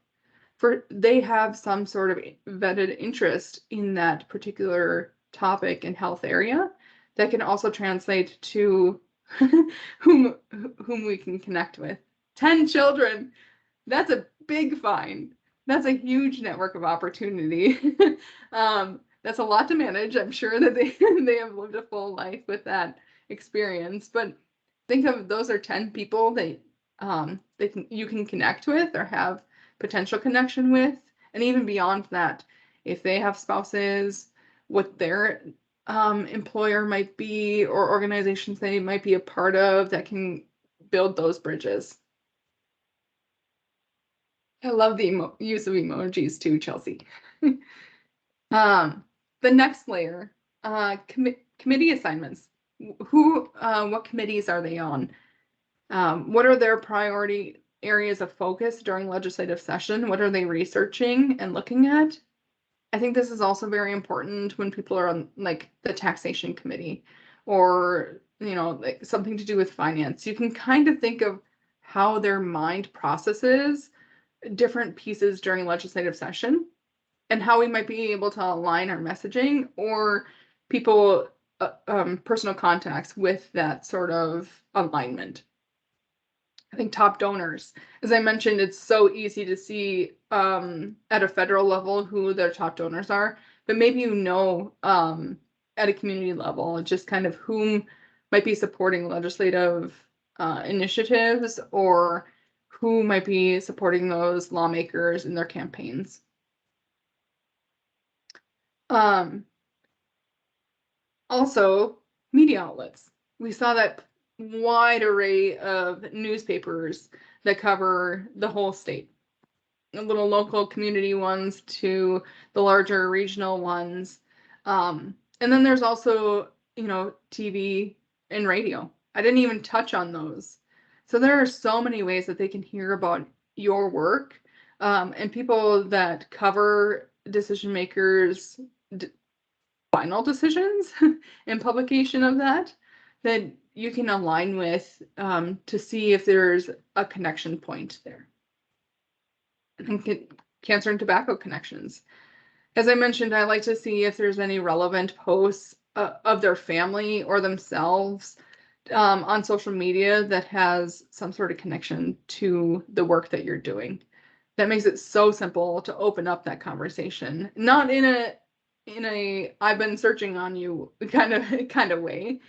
They have some sort of vetted interest in that particular topic and health area that can also translate to whom we can connect with. 10 children, that's a big find. That's a huge network of opportunity. That's a lot to manage. I'm sure that they have lived a full life with that experience, but think of those are 10 people that you can connect with or have potential connection with, and even beyond that, if they have spouses, what their employer might be, or organizations they might be a part of that can build those bridges. I love the use of emojis too, Chelsea. The next layer, committee assignments. What committees are they on? What are their priority areas of focus during legislative session? What are they researching and looking at? I think this is also very important when people are on like the taxation committee or, like something to do with finance. You can kind of think of how their mind processes different pieces during legislative session and how we might be able to align our messaging or people, personal contacts with that sort of alignment. I think top donors, as I mentioned, it's so easy to see at a federal level who their top donors are, but maybe at a community level, just kind of whom might be supporting legislative initiatives or who might be supporting those lawmakers in their campaigns. Also, media outlets. We saw that wide array of newspapers that cover the whole state. The little local community ones to the larger regional ones. And then there's also, TV and radio. I didn't even touch on those. So there are so many ways that they can hear about your work, and people that cover decision makers' final decisions and publication of that you can align with to see if there's a connection point there. And cancer and tobacco connections. As I mentioned, I like to see if there's any relevant posts of their family or themselves on social media that has some sort of connection to the work that you're doing. That makes it so simple to open up that conversation, not in a I've been searching on you kind of way,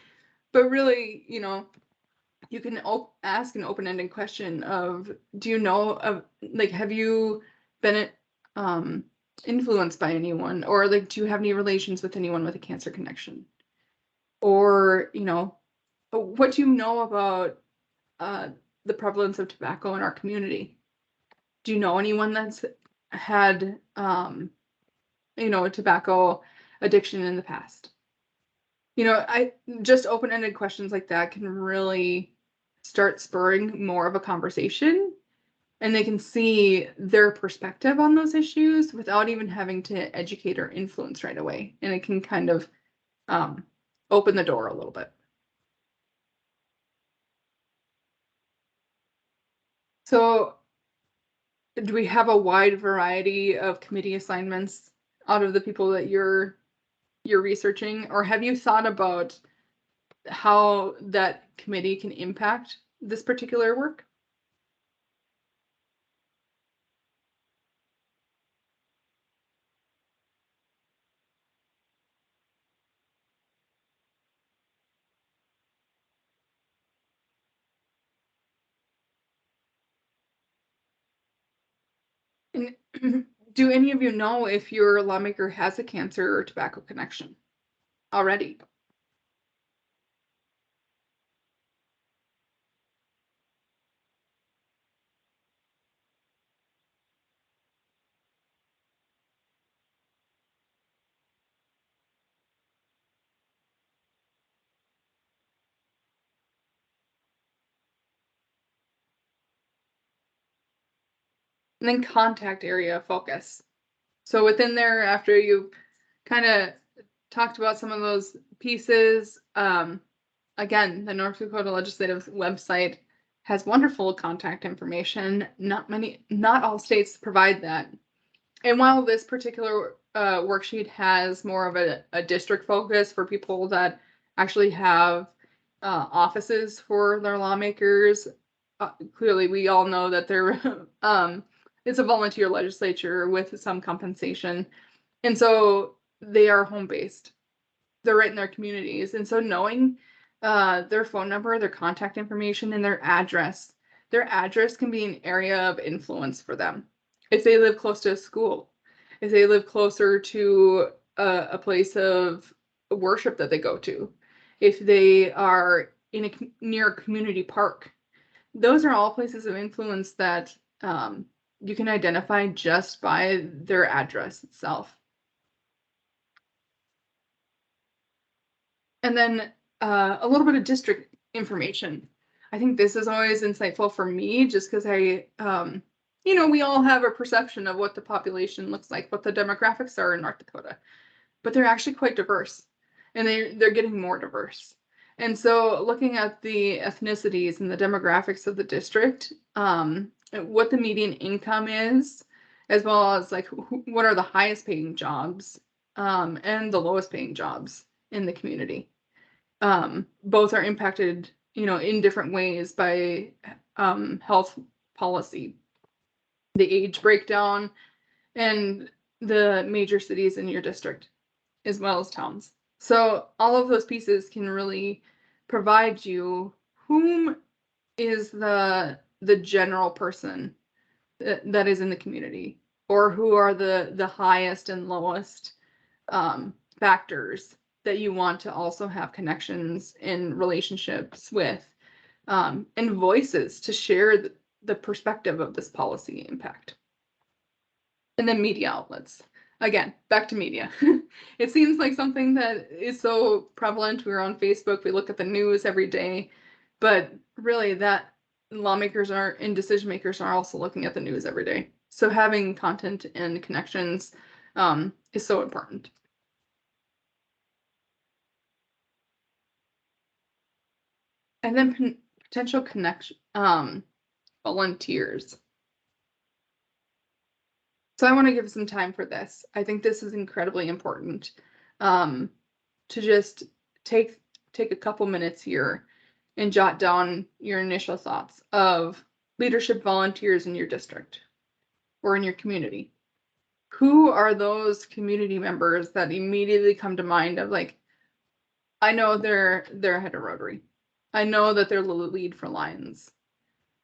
but really, you can ask an open-ended question of, do you know of, like, have you been influenced by anyone, or like, do you have any relations with anyone with a cancer connection, or what do you know about the prevalence of tobacco in our community? Do you know anyone that's had a tobacco addiction in the past? I just open-ended questions like that can really start spurring more of a conversation, and they can see their perspective on those issues without even having to educate or influence right away. And it can kind of open the door a little bit. So do we have a wide variety of committee assignments out of the people that you're researching, or have you thought about how that committee can impact this particular work? And do any of you know if your lawmaker has a cancer or tobacco connection already? And then contact area focus. So within there, after you've kind of talked about some of those pieces, again, the North Dakota Legislative website has wonderful contact information. Not all states provide that. And while this particular worksheet has more of a district focus for people that actually have offices for their lawmakers, clearly we all know that they're it's a volunteer legislature with some compensation. And so they are home-based. They're right in their communities. And so knowing their phone number, their contact information, and their address can be an area of influence for them. If they live close to a school, if they live closer to a place of worship that they go to, if they are in near a community park. Those are all places of influence that you can identify just by their address itself. And then a little bit of district information. I think this is always insightful for me, just because we all have a perception of what the population looks like, what the demographics are in North Dakota, but they're actually quite diverse, and they're getting more diverse. And so looking at the ethnicities and the demographics of the district, what the median income is, as well as like what are the highest paying jobs and the lowest paying jobs in the community. Both are impacted, in different ways by health policy, the age breakdown, and the major cities in your district, as well as towns. So all of those pieces can really provide you whom is the general person that is in the community, or who are the highest and lowest factors that you want to also have connections and relationships with, and voices to share the perspective of this policy impact. And then media outlets. Again, back to media. It seems like something that is so prevalent. We're on Facebook, we look at the news every day, but really that lawmakers and decision makers are also looking at the news every day. So having content and connections is so important. And then potential connection, volunteers. So I want to give some time for this. I think this is incredibly important, to just take a couple minutes here and jot down your initial thoughts of leadership volunteers in your district or in your community. Who are those community members that immediately come to mind of like, I know they're head of Rotary. I know that they're the lead for Lions.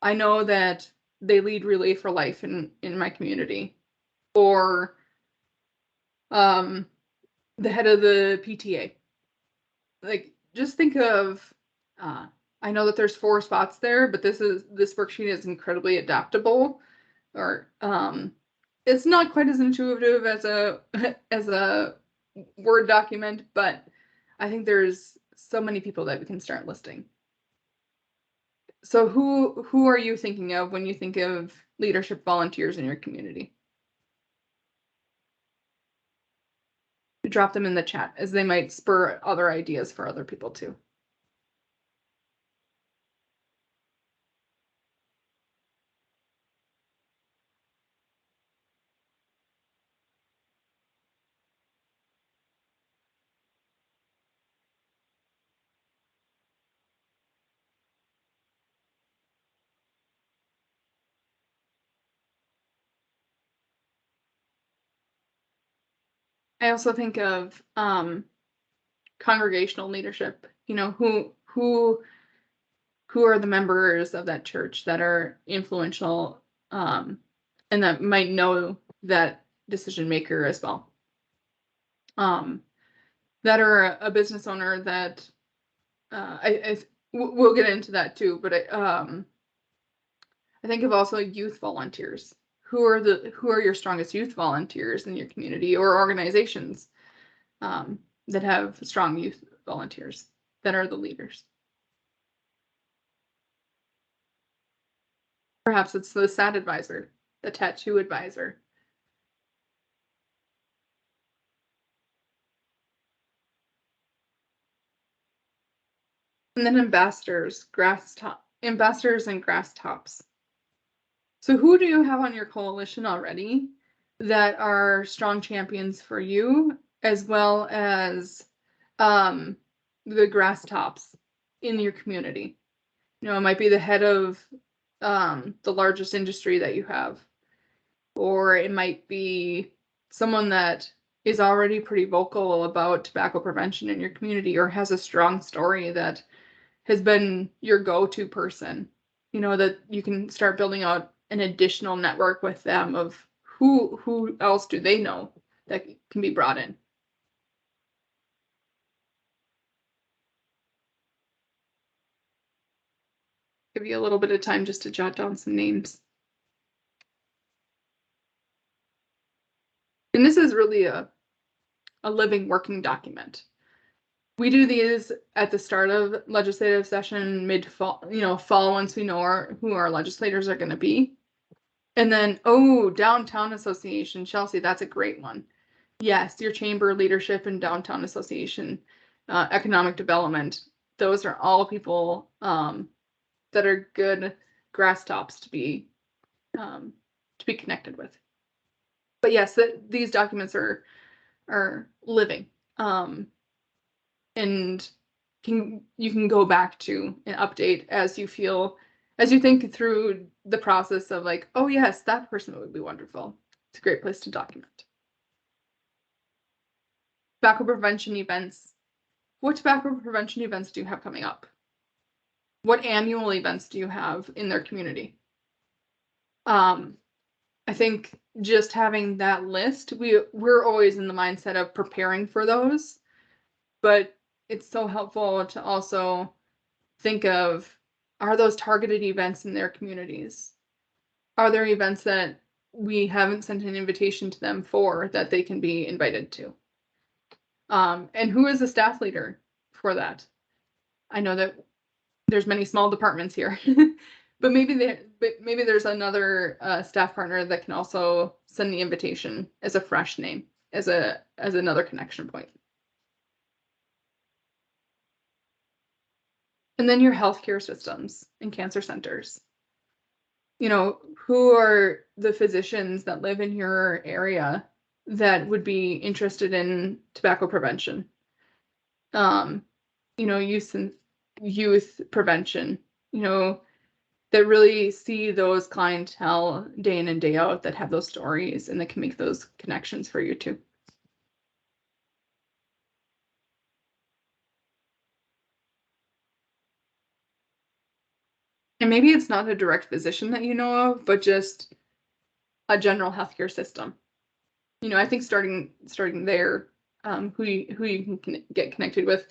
I know that they lead Relay for Life in my community. Or the head of the PTA. Like, just think of, I know that there's 4 spots there, but this worksheet is incredibly adaptable, or it's not quite as intuitive as a Word document, but I think there's so many people that we can start listing. So who are you thinking of when you think of leadership volunteers in your community? Drop them in the chat, as they might spur other ideas for other people too. I also think of congregational leadership. Who are the members of that church that are influential, and that might know that decision maker as well. That are a business owner that we'll get into that too, but I think of also youth volunteers. Who are your strongest youth volunteers in your community or organizations that have strong youth volunteers that are the leaders? Perhaps it's the SAT advisor, the tattoo advisor. And then ambassadors and grass tops. So who do you have on your coalition already that are strong champions for you, as well as the grass tops in your community? It might be the head of the largest industry that you have, or it might be someone that is already pretty vocal about tobacco prevention in your community, or has a strong story that has been your go-to person, that you can start building out an additional network with them of who else do they know that can be brought in? Give you a little bit of time just to jot down some names. And this is really a living, working document. We do these at the start of legislative session, mid-fall, fall, once we know who our legislators are going to be. And then, downtown association, Chelsea, that's a great one. Yes, your chamber leadership and downtown association, economic development. Those are all people that are good grass tops to be connected with. But yes, these documents are living, and you can go back to and update as you think through the process of like, oh yes, that person would be wonderful. It's a great place to document. Tobacco prevention events. What tobacco prevention events do you have coming up? What annual events do you have in their community? I think just having that list, we're always in the mindset of preparing for those, but it's so helpful to also think of, are those targeted events in their communities? Are there events that we haven't sent an invitation to them for that they can be invited to? And who is the staff leader for that? I know that there's many small departments here, but maybe there's another staff partner that can also send the invitation as a fresh name, as another connection point. And then your healthcare systems and cancer centers. Who are the physicians that live in your area that would be interested in tobacco prevention? Youth prevention, that really see those clientele day in and day out, that have those stories and that can make those connections for you too. And maybe it's not a direct physician that you know of, but just a general healthcare system. I think starting there, who you can get connected with.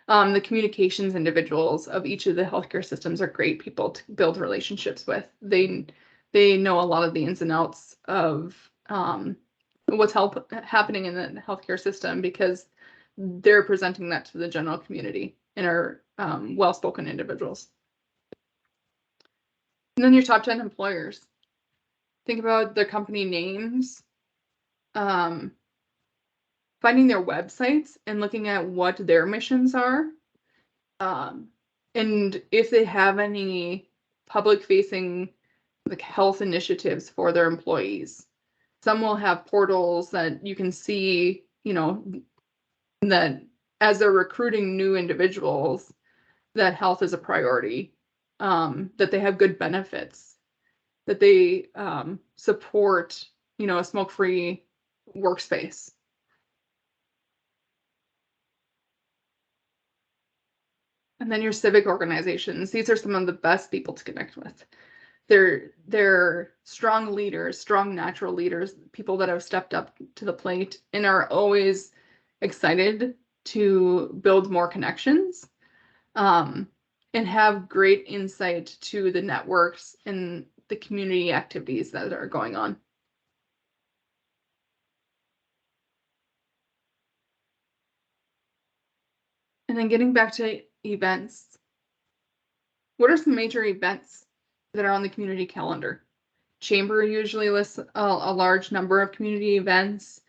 The communications individuals of each of the healthcare systems are great people to build relationships with. They know a lot of the ins and outs of what's happening in the healthcare system, because they're presenting that to the general community and are well-spoken individuals. And then your top 10 employers. Think about their company names, finding their websites and looking at what their missions are, and if they have any public-facing like health initiatives for their employees. Some will have portals that you can see, that as they're recruiting new individuals, that health is a priority, that they have good benefits, that they support, a smoke-free workspace. And then your civic organizations. These are some of the best people to connect with. They're strong leaders, strong natural leaders, people that have stepped up to the plate and are always excited to build more connections, and have great insight to the networks and the community activities that are going on. And then getting back to events. What are some major events that are on the community calendar? Chamber usually lists a large number of community events.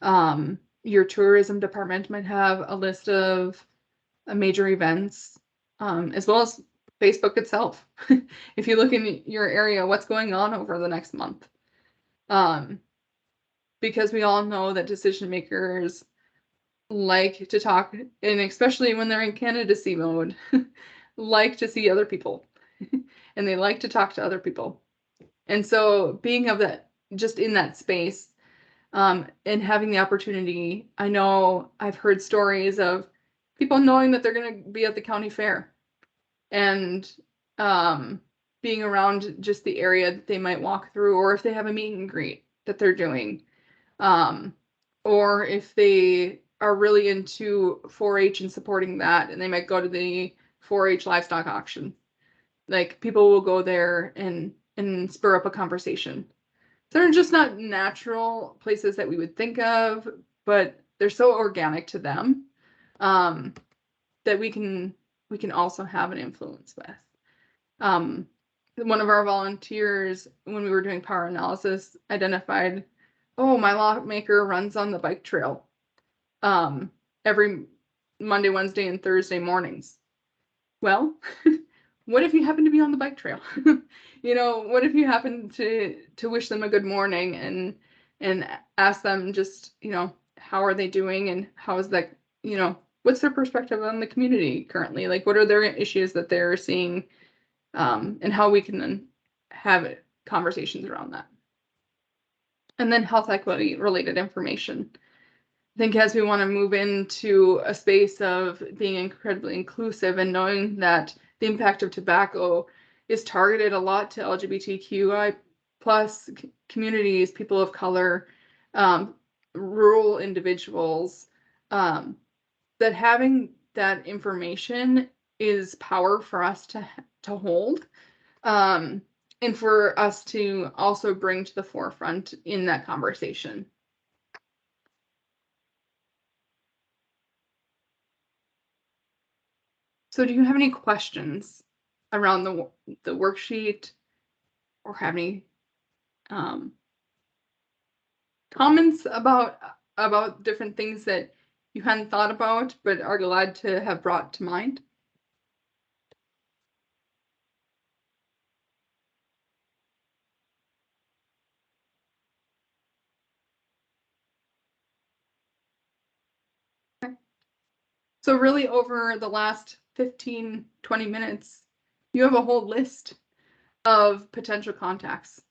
Your tourism department might have a list of major events, as well as Facebook itself. If you look in your area, what's going on over the next month? Because we all know that decision makers like to talk, and especially when they're in candidacy mode, like to see other people and they like to talk to other people. And so being of that, just in that space, and having the opportunity, I know I've heard stories of people knowing that they're going to be at the county fair and being around just the area that they might walk through, or if they have a meet and greet, that they're doing. Or if they are really into 4-H and supporting that, and they might go to the 4-H livestock auction. Like, people will go there and spur up a conversation. They're just not natural places that we would think of, but they're so organic to them, that we can also have an influence with. One of our volunteers, when we were doing power analysis, identified, oh, my lawmaker runs on the bike trail every Monday, Wednesday, and Thursday mornings. Well, what if you happen to be on the bike trail? What if you happen to wish them a good morning and ask them just, how are they doing, and how is that, what's their perspective on the community currently? Like, what are their issues that they're seeing, and how we can then have conversations around that. And then health equity related information. I think as we want to move into a space of being incredibly inclusive and knowing that the impact of tobacco is targeted a lot to LGBTQI plus communities, people of color, rural individuals, that having that information is power for us to hold, and for us to also bring to the forefront in that conversation. So do you have any questions around the worksheet, or have any comments about different things that you hadn't thought about but are glad to have brought to mind? Okay. So really, over the last 15, 20 minutes, you have a whole list of potential contacts.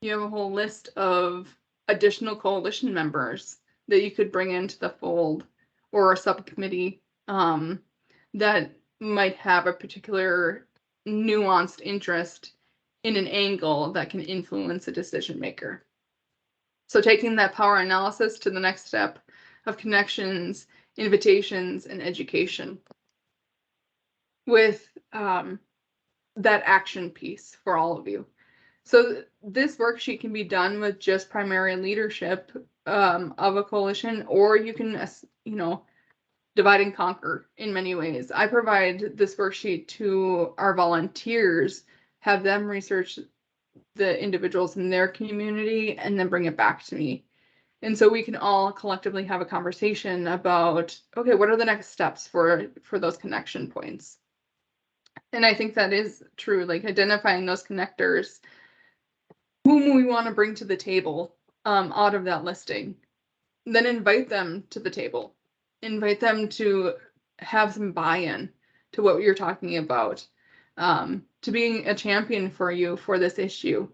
You have a whole list of additional coalition members that you could bring into the fold, or a subcommittee that might have a particular nuanced interest in an angle that can influence a decision maker. So taking that power analysis to the next step of connections, invitations, and education, with that action piece for all of you. So this worksheet can be done with just primary leadership of a coalition, or you can, divide and conquer in many ways. I provide this worksheet to our volunteers, have them research the individuals in their community, and then bring it back to me. And so we can all collectively have a conversation about, okay, what are the next steps for those connection points? And I think that is true, like identifying those connectors, whom we want to bring to the table out of that listing. Then invite them to the table. Invite them to have some buy-in to what you're talking about, to being a champion for you for this issue.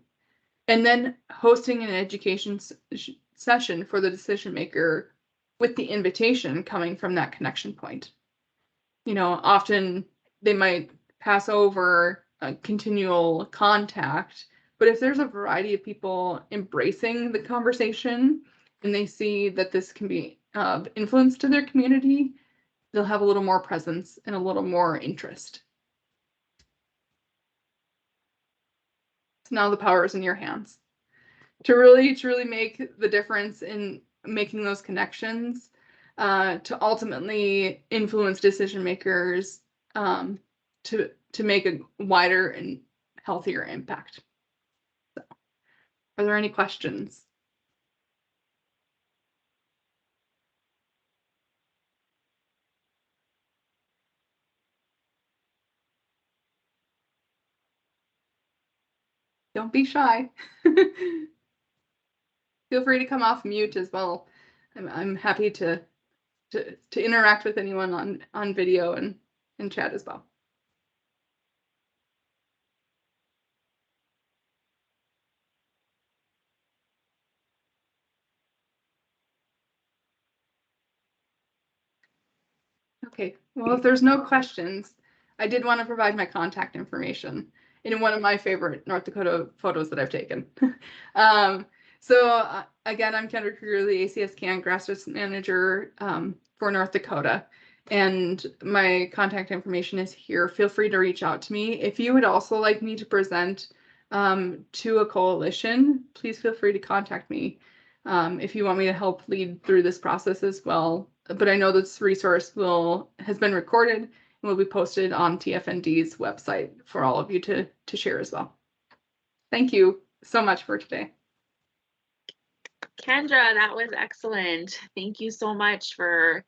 And then hosting an education session for the decision maker, with the invitation coming from that connection point. Often they might pass over a continual contact, but if there's a variety of people embracing the conversation and they see that this can be of influence to their community, they'll have a little more presence and a little more interest. So now the power is in your hands to really make the difference in making those connections, to ultimately influence decision makers, to make a wider and healthier impact. So, are there any questions? Don't be shy. Feel free to come off mute as well. I'm happy to interact with anyone on video and chat as well. Okay, well, if there's no questions, I did want to provide my contact information in one of my favorite North Dakota photos that I've taken. So again, I'm Kendra Krueger, the ACS CAN Grassroots Manager for North Dakota. And my contact information is here. Feel free to reach out to me. If you would also like me to present to a coalition, please feel free to contact me if you want me to help lead through this process as well. But I know this resource has been recorded and will be posted on TFND's website for all of you to share as well. Thank you so much for today. Kendra, that was excellent. Thank you so much for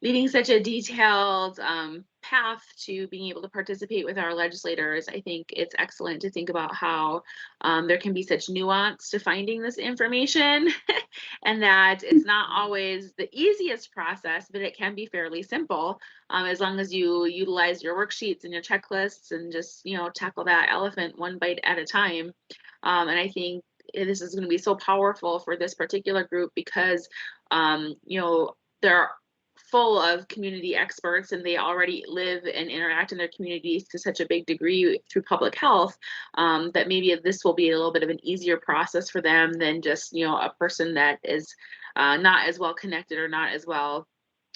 leading such a detailed path to being able to participate with our legislators. I think it's excellent to think about how there can be such nuance to finding this information and that it's not always the easiest process, but it can be fairly simple as long as you utilize your worksheets and your checklists and just, tackle that elephant one bite at a time. And I think this is going to be so powerful for this particular group because, they're full of community experts and they already live and interact in their communities to such a big degree through public health that maybe this will be a little bit of an easier process for them than just, a person that is not as well connected or not as well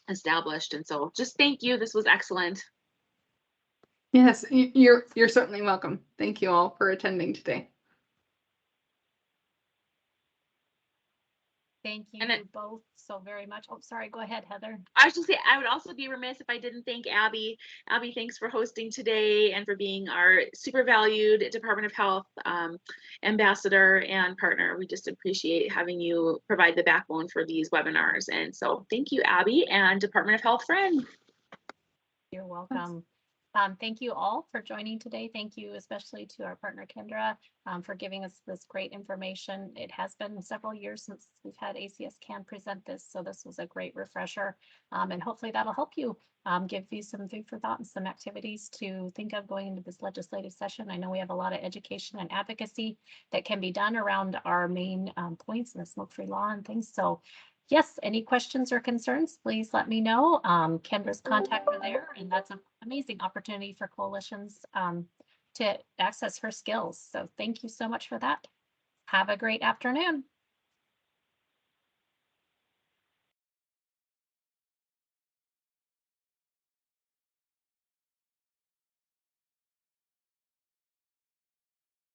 established. And so just thank you. This was excellent. Yes, you're certainly welcome. Thank you all for attending today. Thank you both so very much. Oh, sorry. Go ahead, Heather. I was just say I would also be remiss if I didn't thank Abby. Abby, thanks for hosting today and for being our super valued Department of Health ambassador and partner. We just appreciate having you provide the backbone for these webinars. And so thank you, Abby, and Department of Health friend. You're welcome. Thank you all for joining today. Thank you especially to our partner Kendra for giving us this great information. It has been several years since we've had ACS CAN present this, so this was a great refresher. And hopefully that'll help you give you some food for thought and some activities to think of going into this legislative session. I know we have a lot of education and advocacy that can be done around our main points in the smoke-free law and things. So yes, any questions or concerns, please let me know. Kendra's contact her there, and that's an amazing opportunity for coalitions to access her skills. So thank you so much for that. Have a great afternoon.